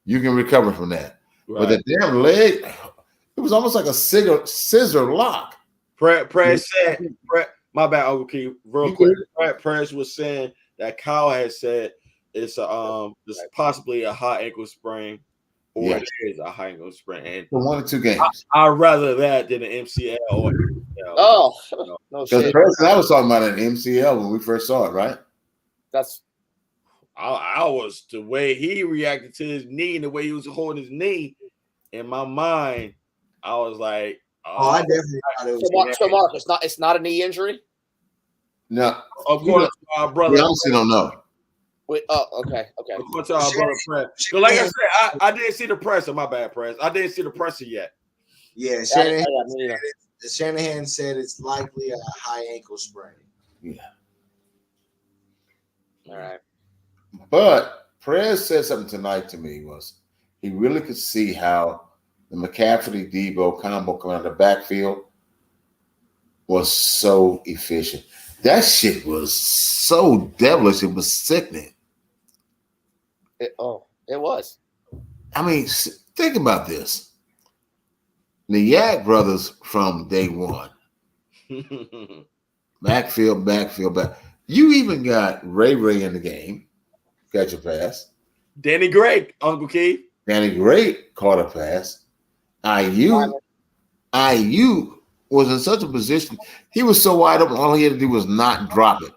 You can recover from that. Right. But the damn leg, it was almost like a scissor lock. Prez said, my bad, Uncle Keith, real quick. Prez was saying that Kyle had said it's possibly a high ankle sprain, or it is a high ankle sprain. And for 1 or 2 games. I'd rather that than an MCL or MCL. Oh, no shit. Because I was talking about an MCL when we first saw it, right? I was the way he reacted to his knee and the way he was holding his knee. In my mind, I was like, I definitely thought it was. So Mark, it's not a knee injury? No. Of course, our brother. We honestly don't know. Wait, okay. Of course, our brother Press. So like I said, I didn't see the presser. My bad, Press. I didn't see the presser yet. Yeah, Shanahan said it's likely a high ankle sprain. Yeah. All right. But Prez said something tonight to me was he really could see how the McCaffrey Debo combo coming out of the backfield was so efficient. That shit was so devilish. It was sickening. It was. I mean, think about this. The Yak brothers from day one. Backfield. You even got Ray in the game. Catch a pass. Danny Gray, Uncle Keith. Danny Gray caught a pass. IU was in such a position. He was so wide open, all he had to do was not drop it.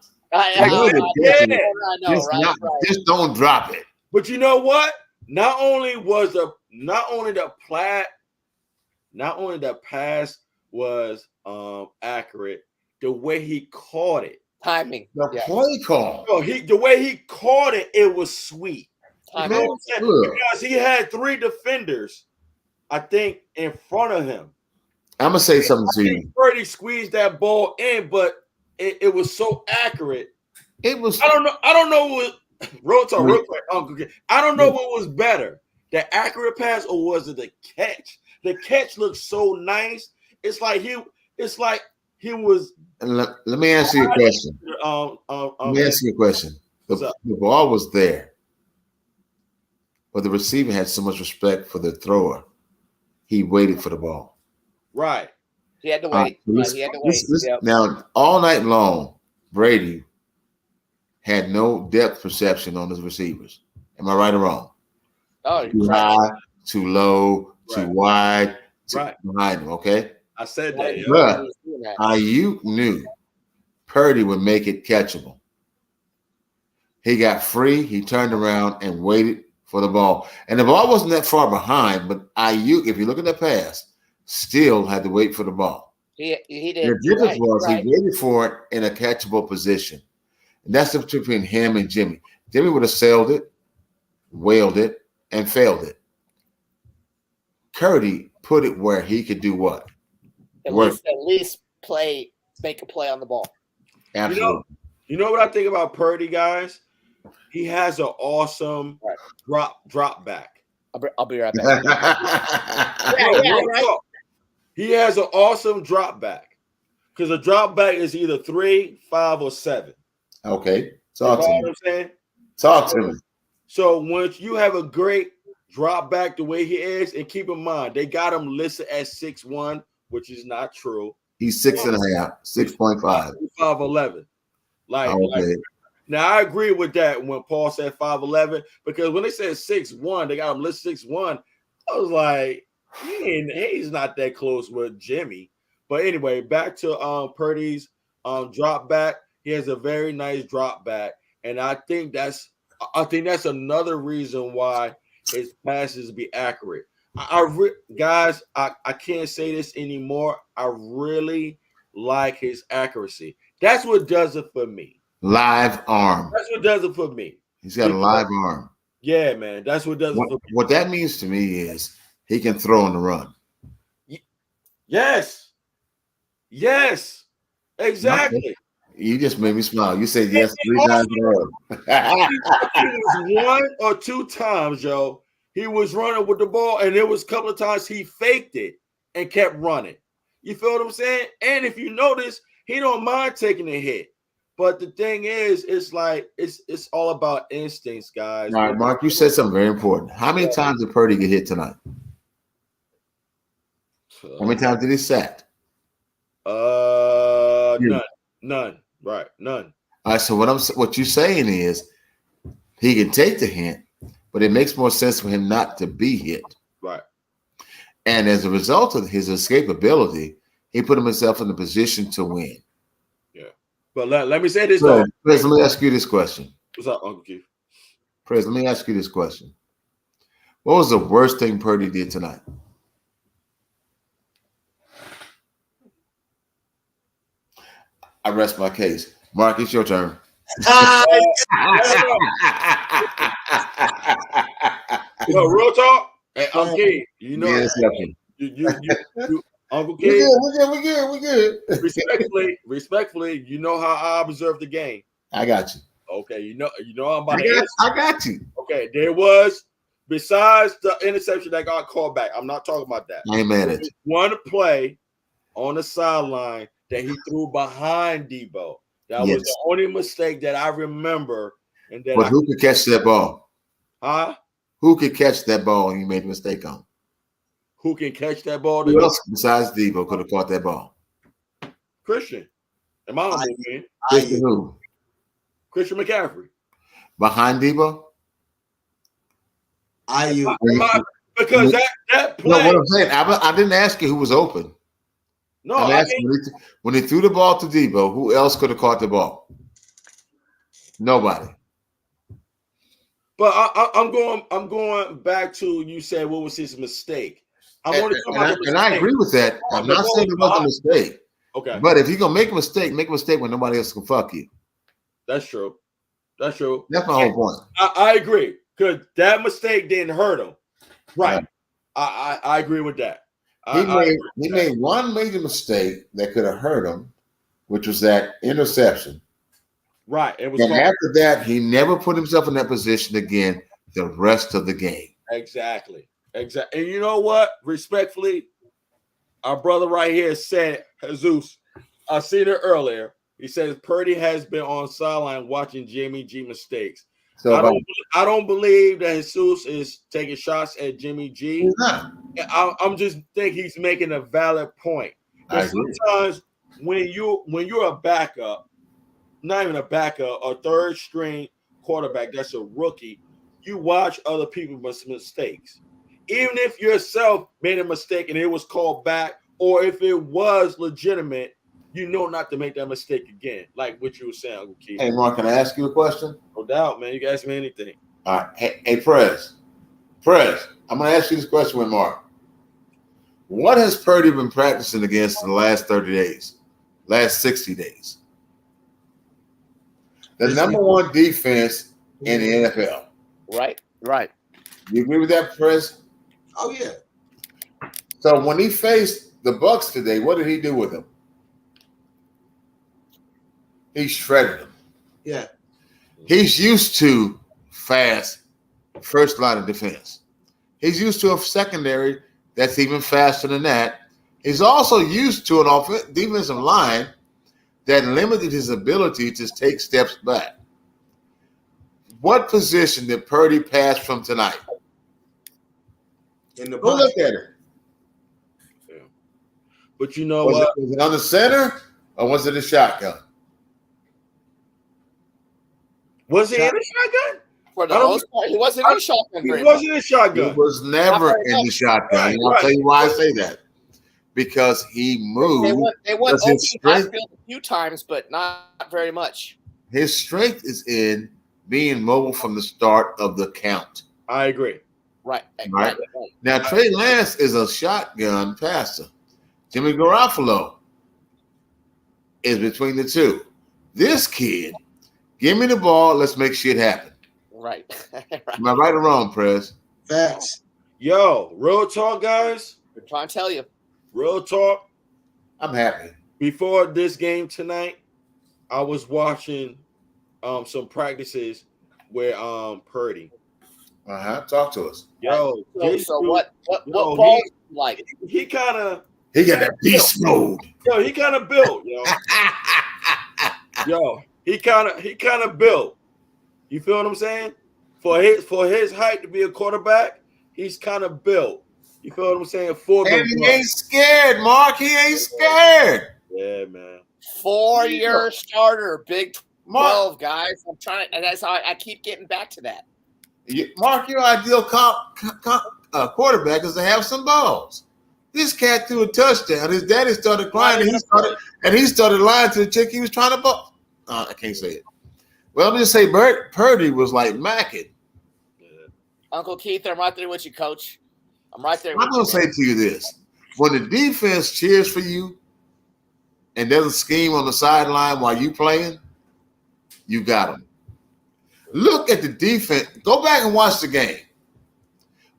Just don't drop it. But you know what? Not only the pass was accurate, the way he caught it. Timing. The play call. The way he caught it, it was sweet. You know what I'm saying? Because he had 3 defenders, I think, in front of him. I'm gonna say something to you. Purdy squeezed that ball in, but it was so accurate. It was. I don't know what. Real quick, Uncle Keith. I don't know what was better, the accurate pass or was it the catch? The catch looked so nice. It's like he was. Let me answer your question. Let me answer your question. The ball was there, but the receiver had so much respect for the thrower. He waited for the ball. Right. He had to wait. Now, all night long, Brady had no depth perception on his receivers. Am I right or wrong? Oh, too high, too low, too wide, behind him. Okay. I said that. But Ayuk knew Purdy would make it catchable. He got free. He turned around and waited for the ball. And the ball wasn't that far behind, but Ayuk, if you look at the pass, still had to wait for the ball. He did. The difference was he waited for it in a catchable position. And that's the difference between him and Jimmy. Jimmy would have sailed it, wailed it, and failed it. Curdy put it where he could do what? At Work. least make a play on the ball. Absolutely. You know what I think about Purdy, guys? He has an awesome drop back. I'll be right back. Right. He has an awesome drop back because a drop back is either 3, 5, or 7. Okay, talk to me. What I'm saying? Talk to me. So once you have a great drop back the way he is, and keep in mind they got him listed at 6'1", which is not true. He's 6.5, 6.5, 5'11". Okay. Now I agree with that when Paul said 5'11", because when they said 6'1", they got him listed 6'1". I was like, he's not that close with Jimmy. But anyway, back to Purdy's drop back. He has a very nice drop back, and I think that's another reason why his passes be accurate. Guys, I can't say this anymore. I really like his accuracy. That's what does it for me. Live arm. That's what does it for me. He's got a live arm. Yeah, man. That's what does it for me. What that means to me is he can throw on the run. Yes. Exactly. You just made me smile. You said yes 3 times in a row. It was 1 or 2 times, Joe. He was running with the ball, and there was a couple of times he faked it and kept running. You feel what I'm saying? And if you notice, he don't mind taking a hit. But the thing is, it's like it's all about instincts, guys. All right, Mark, you said something very important. How many times did Purdy get hit tonight? How many times did he sacked? None. Right, none. All right, so what you're saying is he can take the hit, but it makes more sense for him not to be hit. Right. And as a result of his escapability, he put himself in a position to win. Yeah. But let me say this, though. Prez, let me ask you this question. What's up, Uncle Keith? Prez, let me ask you this question. What was the worst thing Purdy did tonight? I rest my case. Mark, it's your turn. Yo, real talk. Hey, Uncle Keith, you know, yes, you Uncle Keith. We good. Respectfully, you know how I observe the game. I got you. Okay, you know I'm about to answer. I got you. Okay, there was, besides the interception that got called back, I'm not talking about that. I ain't mad at you. One play on the sideline that he threw behind Debo. That was the only mistake that I remember. And that who could catch that ball? Huh? Who could catch that ball and you made a mistake on? Who can catch that ball? Who else besides Debo could have caught that ball? Christian. Am I man? Christian who? Christian McCaffrey. Behind Debo? Because that play. No, what I'm saying, I didn't ask you who was open. No, I'm asking when he threw the ball to Debo, who else could have caught the ball? Nobody. But I'm going back to you said what was his mistake. I agree with that. I'm not saying it was a mistake. Okay. But if you're gonna make a mistake when nobody else can fuck you. That's true. That's my whole point. I agree. Because that mistake didn't hurt him. Right. Yeah. I agree with that. He made one major mistake that could have hurt him, which was that interception. Right. And after that, he never put himself in that position again the rest of the game. Exactly. And you know what? Respectfully, our brother right here said, Jesus, I seen it earlier. He says Purdy has been on sideline watching Jimmy G mistakes. So I don't believe that Jesus is taking shots at Jimmy G. He's not. I'm just think he's making a valid point. Sometimes when you're a backup, not even a backup, a third string quarterback that's a rookie, you watch other people's mistakes. Even if yourself made a mistake and it was called back, or if it was legitimate, you know not to make that mistake again, like what you were saying, Uncle Keith. Hey, Mark, can I ask you a question? No doubt, man. You can ask me anything. All right. Hey, Prez, I'm going to ask you this question with Mark. What has Purdy been practicing against in the last 30 days, last 60 days? The number one defense in the NFL. Right. You agree with that, Prez? Oh, yeah. So when he faced the Bucks today, what did he do with them? He shredded them. Yeah. He's used to fast first line of defense. He's used to a secondary that's even faster than that. He's also used to an defensive line that limited his ability to take steps back. What position did Purdy pass from tonight? In the Go look at it. Yeah. But you know Was what? it on the center or was it a shotgun? Was it in a shotgun? For the most part, he wasn't in shotgun. He wasn't in It shotgun. was never in the shotgun. And I'll tell you why I say that. Because he moved. They went Because his open strength- backfield a few times, but not very much. His strength is in being mobile from the start of the count. I agree. Right. Now, Trey Lance is a shotgun passer. Jimmy Garoppolo is between the two. This kid, give me the ball, let's make shit happen. Right. Am I right or wrong, Prez? Facts. Yo, real talk, guys. I'm trying to tell you. Real talk. I'm happy. Before this game tonight, I was watching some practices with Purdy. Talk to us. Yo, So what yo, ball like? he kind of He got that beast mode. yo, he kind of built, yo. Yo, he kind of built. You feel what I'm saying? For his height to be a quarterback, he's kind of built. You feel what I'm saying? And he ain't scared, Mark. He ain't scared. Yeah, man. 4-year starter, Big 12 Mark, guys. I'm trying, and that's how I keep getting back to that. Mark, your ideal quarterback is to have some balls. This cat threw a touchdown. His daddy started crying, and he started lying to the chick he was trying to ball. I can't say it. Well, I'm just say Purdy was like macking. Yeah. Uncle Keith, I'm right there with you, Coach. I'm right there with I'm gonna say to you this: when the defense cheers for you and doesn't scheme on the sideline while you playing, you got them. Look at the defense. Go back and watch the game.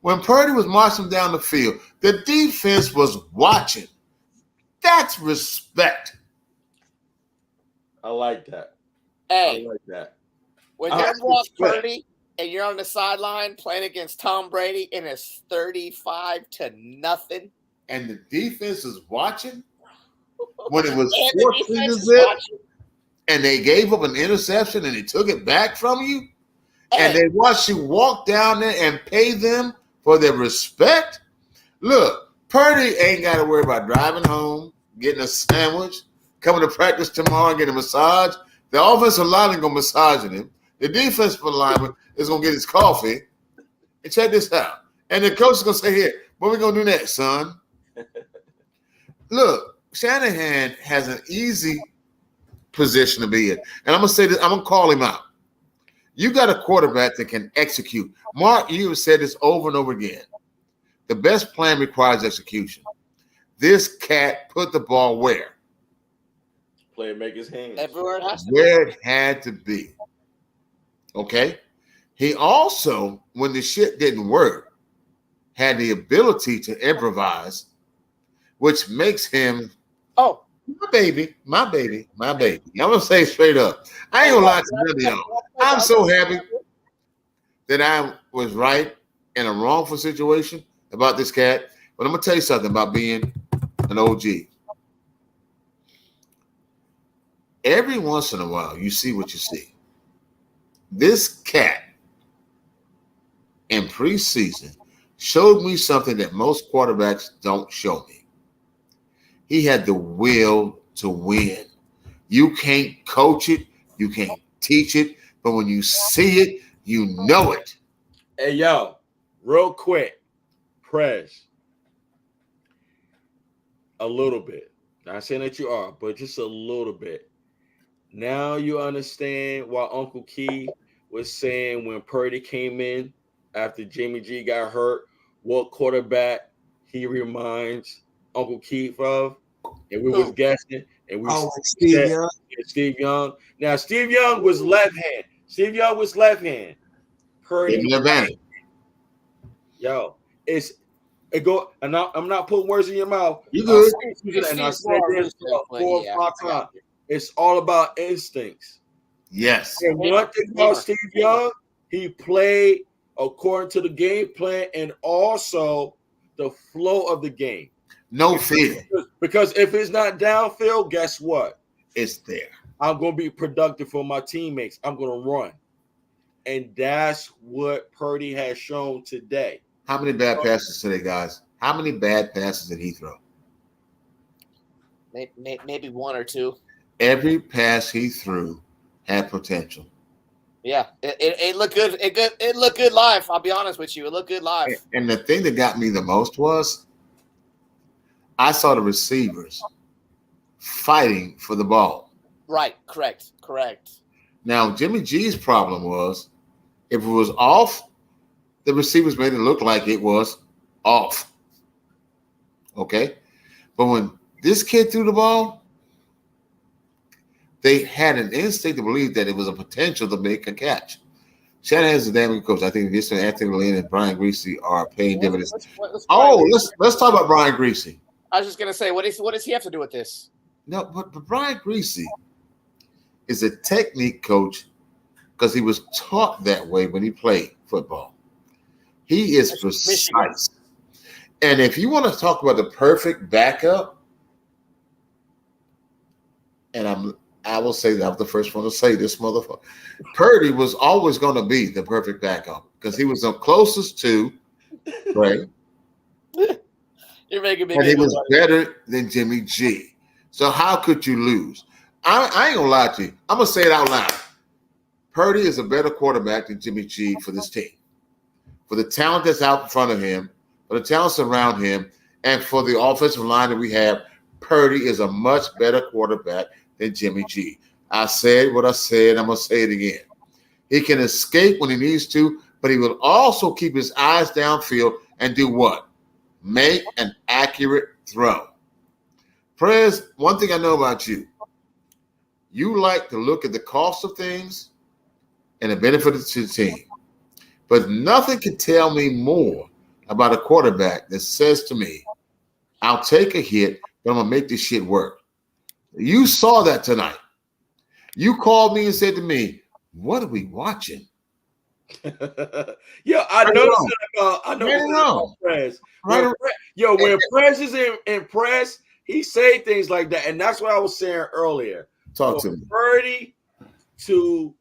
When Purdy was marching down the field, the defense was watching. That's respect. I like that. Hey, I like that. when I you're Brock respect. Purdy and you're on the sideline playing against Tom Brady and it's 35-0, And the defense is watching. When it was and the 14 defense to is zip, watching. and they gave up an interception and they took it back from you, and Hey, they watched you walk down there and pay them for their respect. Look, Purdy ain't got to worry about driving home, getting a sandwich, coming to practice tomorrow and getting a massage. The offensive lineman going to massage him. The defensive lineman is going to get his coffee. And check this out. And the coach is going to say, here, what we going to do next, son? Look, Shanahan has an easy position to be in. And I'm going to say this, I'm going to call him out. You got a quarterback that can execute. Mark, you have said this over and over again. The best plan requires execution. This cat put the ball where? Play and make his hands. everywhere it has to Where it had to be. Okay? He also, when the shit didn't work, had the ability to improvise, which makes him Oh, my baby. I'm gonna say it straight up. I ain't gonna lie to none of y'all. I'm so happy that I was right in a wrongful situation about this cat. But I'm gonna tell you something about being an OG. Every once in a while, you see what you see. This cat in preseason showed me something that most quarterbacks don't show me. He had the will to win. You can't coach it, you can't teach it, but when you see it, you know it. Hey, yo, real quick, Prez. A little bit. Not saying that you are, but just a little bit. Now you understand why Uncle Key was saying when Purdy came in after Jimmy G got hurt, what quarterback he reminds Uncle Keith of. And we was guessing, and we Steve Young. Steve Young. Now Steve Young was left hand. Purdy, Give me advantage. yo, it's It go, and I'm not putting words in your mouth. You good? And I said this 4 or 5 times. It's all about instincts. Yes. And one thing about Steve Young, he played according to the game plan and also the flow of the game. No fear. Because if it's not downfield, guess what? It's there. I'm going to be productive for my teammates. I'm going to run. And that's what Purdy has shown today. How many bad passes today, guys? How many bad passes did he throw? Maybe 1 or 2. Every pass he threw had potential. Yeah, it looked good. It looked good live. I'll be honest with you. It looked good live. And the thing that got me the most was I saw the receivers fighting for the ball. Right. Correct. Now, Jimmy G's problem was if it was off, the receivers made it look like it was off. Okay? But when this kid threw the ball, they had an instinct to believe that it was a potential to make a catch. Shanahan's a damn good coach. I think Mr. Anthony Lynn and Brian Greasy are paying dividends. Let's talk about Brian Greasy. I was just gonna say, what does he have to do with this? No, but Brian Greasy is a technique coach because he was taught that way when he played football. He is precise. And if you want to talk about the perfect backup, and I will say that I'm the first one to say this, motherfucker. Purdy was always going to be the perfect backup because he was the closest to, right? You're making me. And he was better than Jimmy G. So how could you lose? I ain't gonna lie to you. I'm gonna say it out loud. Purdy is a better quarterback than Jimmy G for this team. For the talent that's out in front of him, for the talents around him, and for the offensive line that we have, Purdy is a much better quarterback than Jimmy G. I said what I said. I'm going to say it again. He can escape when he needs to, but he will also keep his eyes downfield and do what? Make an accurate throw. Prez, one thing I know about you, you like to look at the cost of things and the benefit to the team. But nothing can tell me more about a quarterback that says to me, I'll take a hit, but I'm going to make this shit work. You saw that tonight. You called me and said to me, what are we watching? Yo, I know Prez. When Prez is in press, he say things like that. And that's what I was saying earlier. Talk to me. Purdy to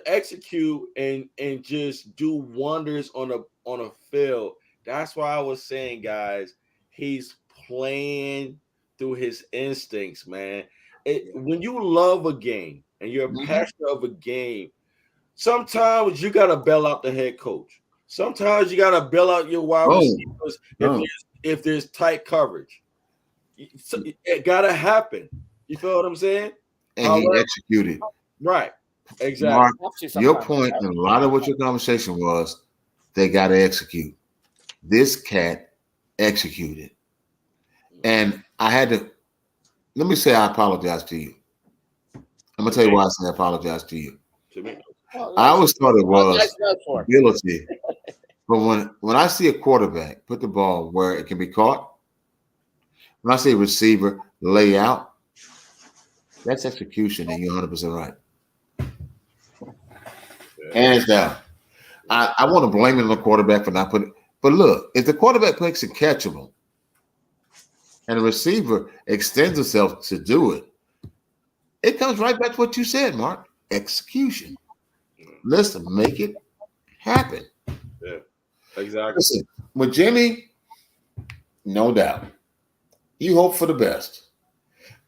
execute and just do wonders on a field. That's why I was saying, guys, he's playing through his instincts, man. When you love a game and you're passionate of a game, sometimes you gotta bail out the head coach. Sometimes you gotta bail out your wide receivers if there's tight coverage. It gotta happen. You feel what I'm saying? And he executed. Right. Exactly. Mark, your point and a lot of what your conversation was, they got to execute. This cat executed. And I had to, let me say I apologize to you. I'm going to tell you why I say I apologize to you. I always thought it was ability. But when I see a quarterback put the ball where it can be caught, when I see a receiver lay out, that's execution, and you're 100% right. Hands down. I want to blame it on the quarterback for not putting it. But look, if the quarterback makes it catchable and the receiver extends himself to do it, it comes right back to what you said, Mark. Execution. Let's make it happen. Yeah, exactly. Listen, with Jimmy, no doubt. You hope for the best.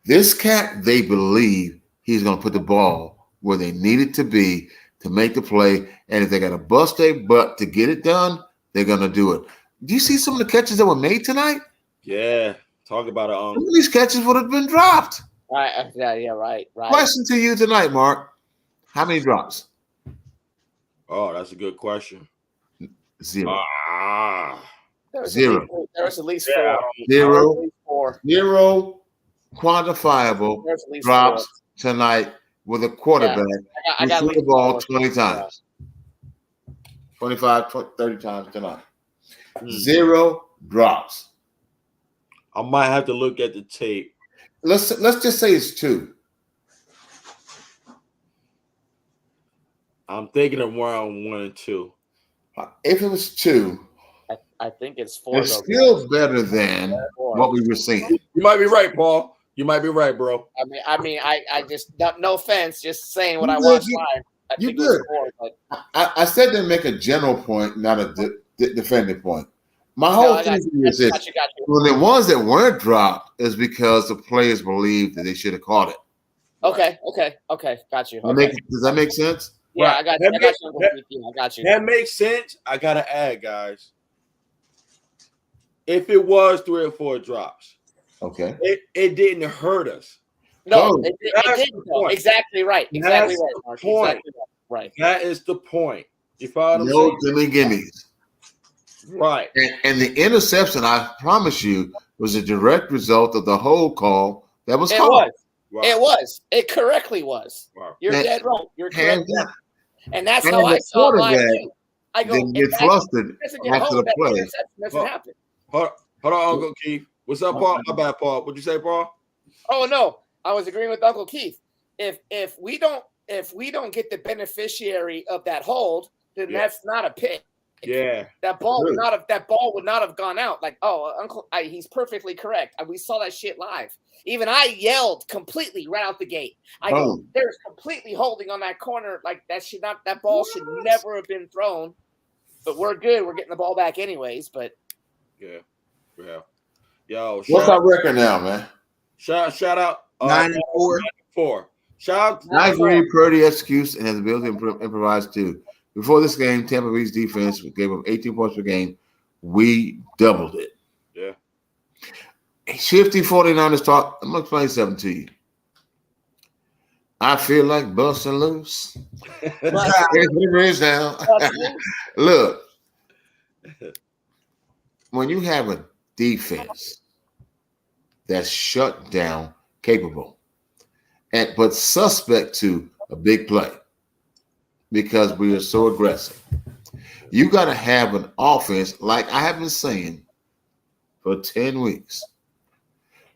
This cat, they believe he's going to put the ball where they need it to be to make the play. And if they got to bust their butt to get it done, they're going to do it. Do you see some of the catches that were made tonight? Yeah. Talk about it. Some of these catches would have been dropped. Right. Right. Question to you tonight, Mark. How many drops? Oh, that's a good question. Zero. There was at least 4. Zero quantifiable drops tonight with a quarterback who threw the ball 20 times. 25, 30 times tonight. 0 drops. I might have to look at the tape. Let's just say it's 2. I'm thinking around 1 and 2. If it was 2, I think it's 4. it's still better than what we were seeing. You might be right, Paul. You might be right, bro. I just no offense, just saying what I watched live. I You think it was good. 4, but I said to make a general point, not a defending point. My whole thing is this: got you. well, the ones that weren't dropped is because the players believed that they should have caught it. Okay, got you. Okay. Does that make sense? Yeah, Right. I got you. I got you. That makes sense. I gotta add, guys. If it was 3 or 4 drops, Okay. it didn't hurt us. No, Oh, it that's didn't. the point. Exactly right. Exactly That's right, the Mark. point. Exactly right. That is the point. You follow what No I'm saying? gimmies. Right. And the interception, I promise you, was a direct result of the hold call that was called. Right. It was. It correctly was. Right. You're dead right. You're correct. Hands down. And that's And how the I saw it live quarterback too. I go, Didn't if get that flustered doesn't get after hold, the that play. interception doesn't happen. Hold on, Uncle Keith. What's up, Paul? My bad, Paul. What'd you say, Paul? Oh no, I was agreeing with Uncle Keith. If we don't get the beneficiary of that hold, then that's not a pick. Yeah. That ball would not have gone out. Like, Uncle, he's perfectly correct. We saw that shit live. Even I yelled completely right out the gate. I go, there's completely holding on that corner. Like that ball should never have been thrown. But we're good. We're getting the ball back anyways. But yeah. Yo, what's our record now, man? Shout out 9-4. Shout out. I agree. Purdy executes and has the ability to improvise too. Before this game, Tampa Bay's defense gave up 18 points per game. We doubled it. Yeah. Shifty 49ers talk. I'm going to explain something to you. I feel like busting loose. Look, when you have a defense that's shut down, capable, but suspect to a big play because we are so aggressive, you got to have an offense, like I have been saying for 10 weeks,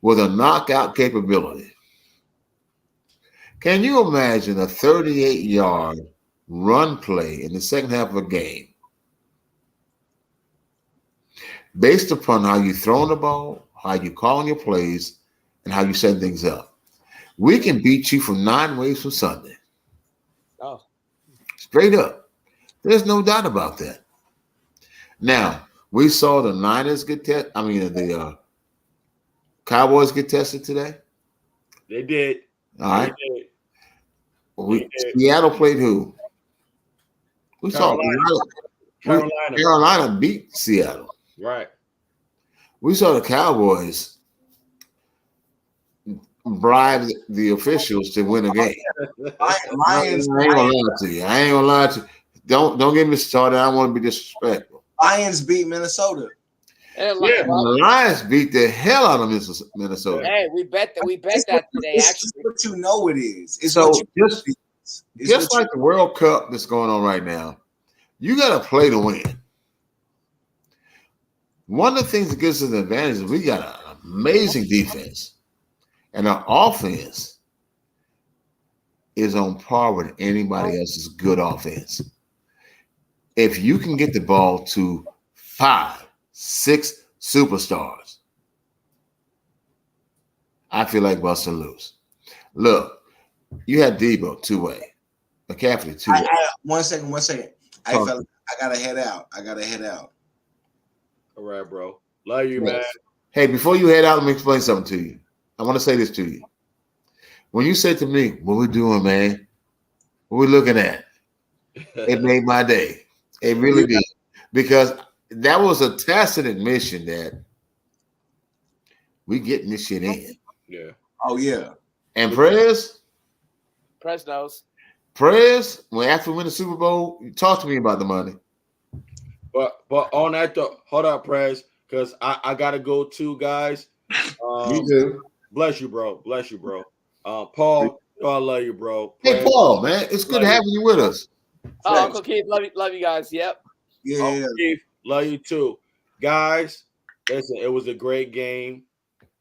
with a knockout capability. Can you imagine a 38-yard run play in the second half of a game based upon how you throwing the ball, how you calling your plays, and how you set things up? We can beat you from 9 ways from Sunday. Oh, straight up. There's no doubt about that. Now, we saw the Niners get tested. I mean, the Cowboys get tested today. They did. All right. Seattle played who? We Carolina beat Seattle. Right. We saw the Cowboys bribe the officials to win a game. I ain't gonna lie to you. Don't get me started. I don't want to be disrespectful. Lions beat Minnesota. The Lions beat the hell out of Minnesota. Hey, we bet that today. It's what you know it is. It's so what you just like the World Cup that's going on right now, you got to play to win. One of the things that gives us an advantage is we got an amazing defense, and our offense is on par with anybody else's good offense. If you can get the ball to 5, 6 superstars, I feel like busting loose. Look, you had Debo 2-way, McCaffrey 2-way. One second. I gotta head out. All right, bro. Love you, man. Hey, before you head out, let me explain something to you. I want to say this to you. When you said to me, "What we doing, man? What we looking at?" It made my day. It really did, because that was a tacit admission that we getting this shit in. Yeah. Oh yeah. And Prez knows. When after we win the Super Bowl, you talk to me about the money. But on that though, hold up, Prez, because I gotta go too, guys. You do. Bless you, bro. Paul, I love you, bro. Hey, Paul, man, it's good having you with us. Oh, Uncle Keith, love you guys. Yep. Yeah. Uncle Keith, love you too. guys, listen, it was a great game,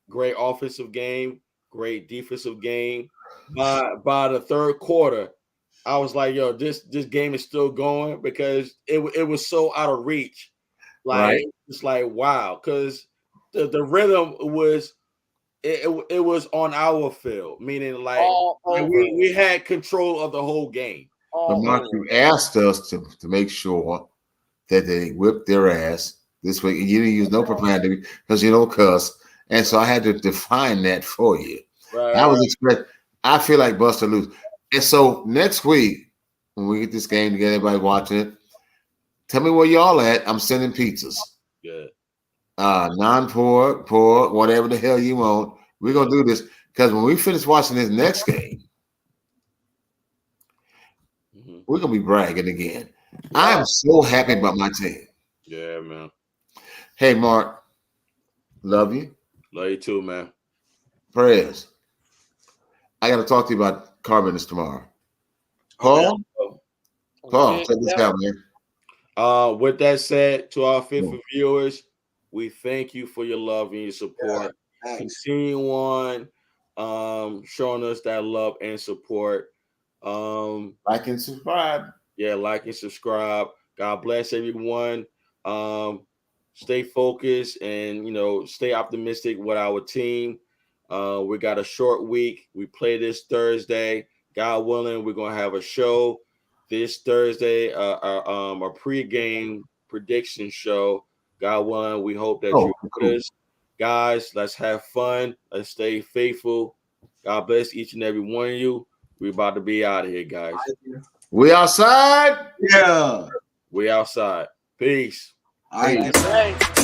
great offensive game, great defensive game. By the third quarter, I was like, yo, this game is still going because it was so out of reach. Like Right. it's like wow, because the rhythm was it was on our field, meaning like All over. we had control of the whole game. But All Mark, over. you asked us to make sure that they whipped their ass this week. And you didn't use no profanity because you don't cuss. And so I had to define that for you. Right. I was expecting, I feel like Buster lose. And so next week, when we get this game together, everybody watching it, tell me where y'all at. I'm sending pizzas. Good. Non-pork, pork, whatever the hell you want. We're going to do this because when we finish watching this next game, we're going to be bragging again. Yeah. I am so happy about my team. Yeah, man. Hey, Mark. Love you. Love you too, man. Prayers. I got to talk to you about Carpenter's tomorrow. Paul? Paul, check this out, man. With that said, to our faithful viewers, we thank you for your love and your support. Yeah, continue on showing us that love and support. Like and subscribe. Yeah, like and subscribe. God bless everyone. Stay focused and stay optimistic with our team. We got a short week. We play this Thursday. God willing, we're gonna have a show this Thursday. A pregame prediction show. God willing, we hope that you're with us. Guys, let's have fun. Let's stay faithful. God bless each and every one of you. We're about to be out of here, guys. We outside? Yeah. We outside. Peace. All right.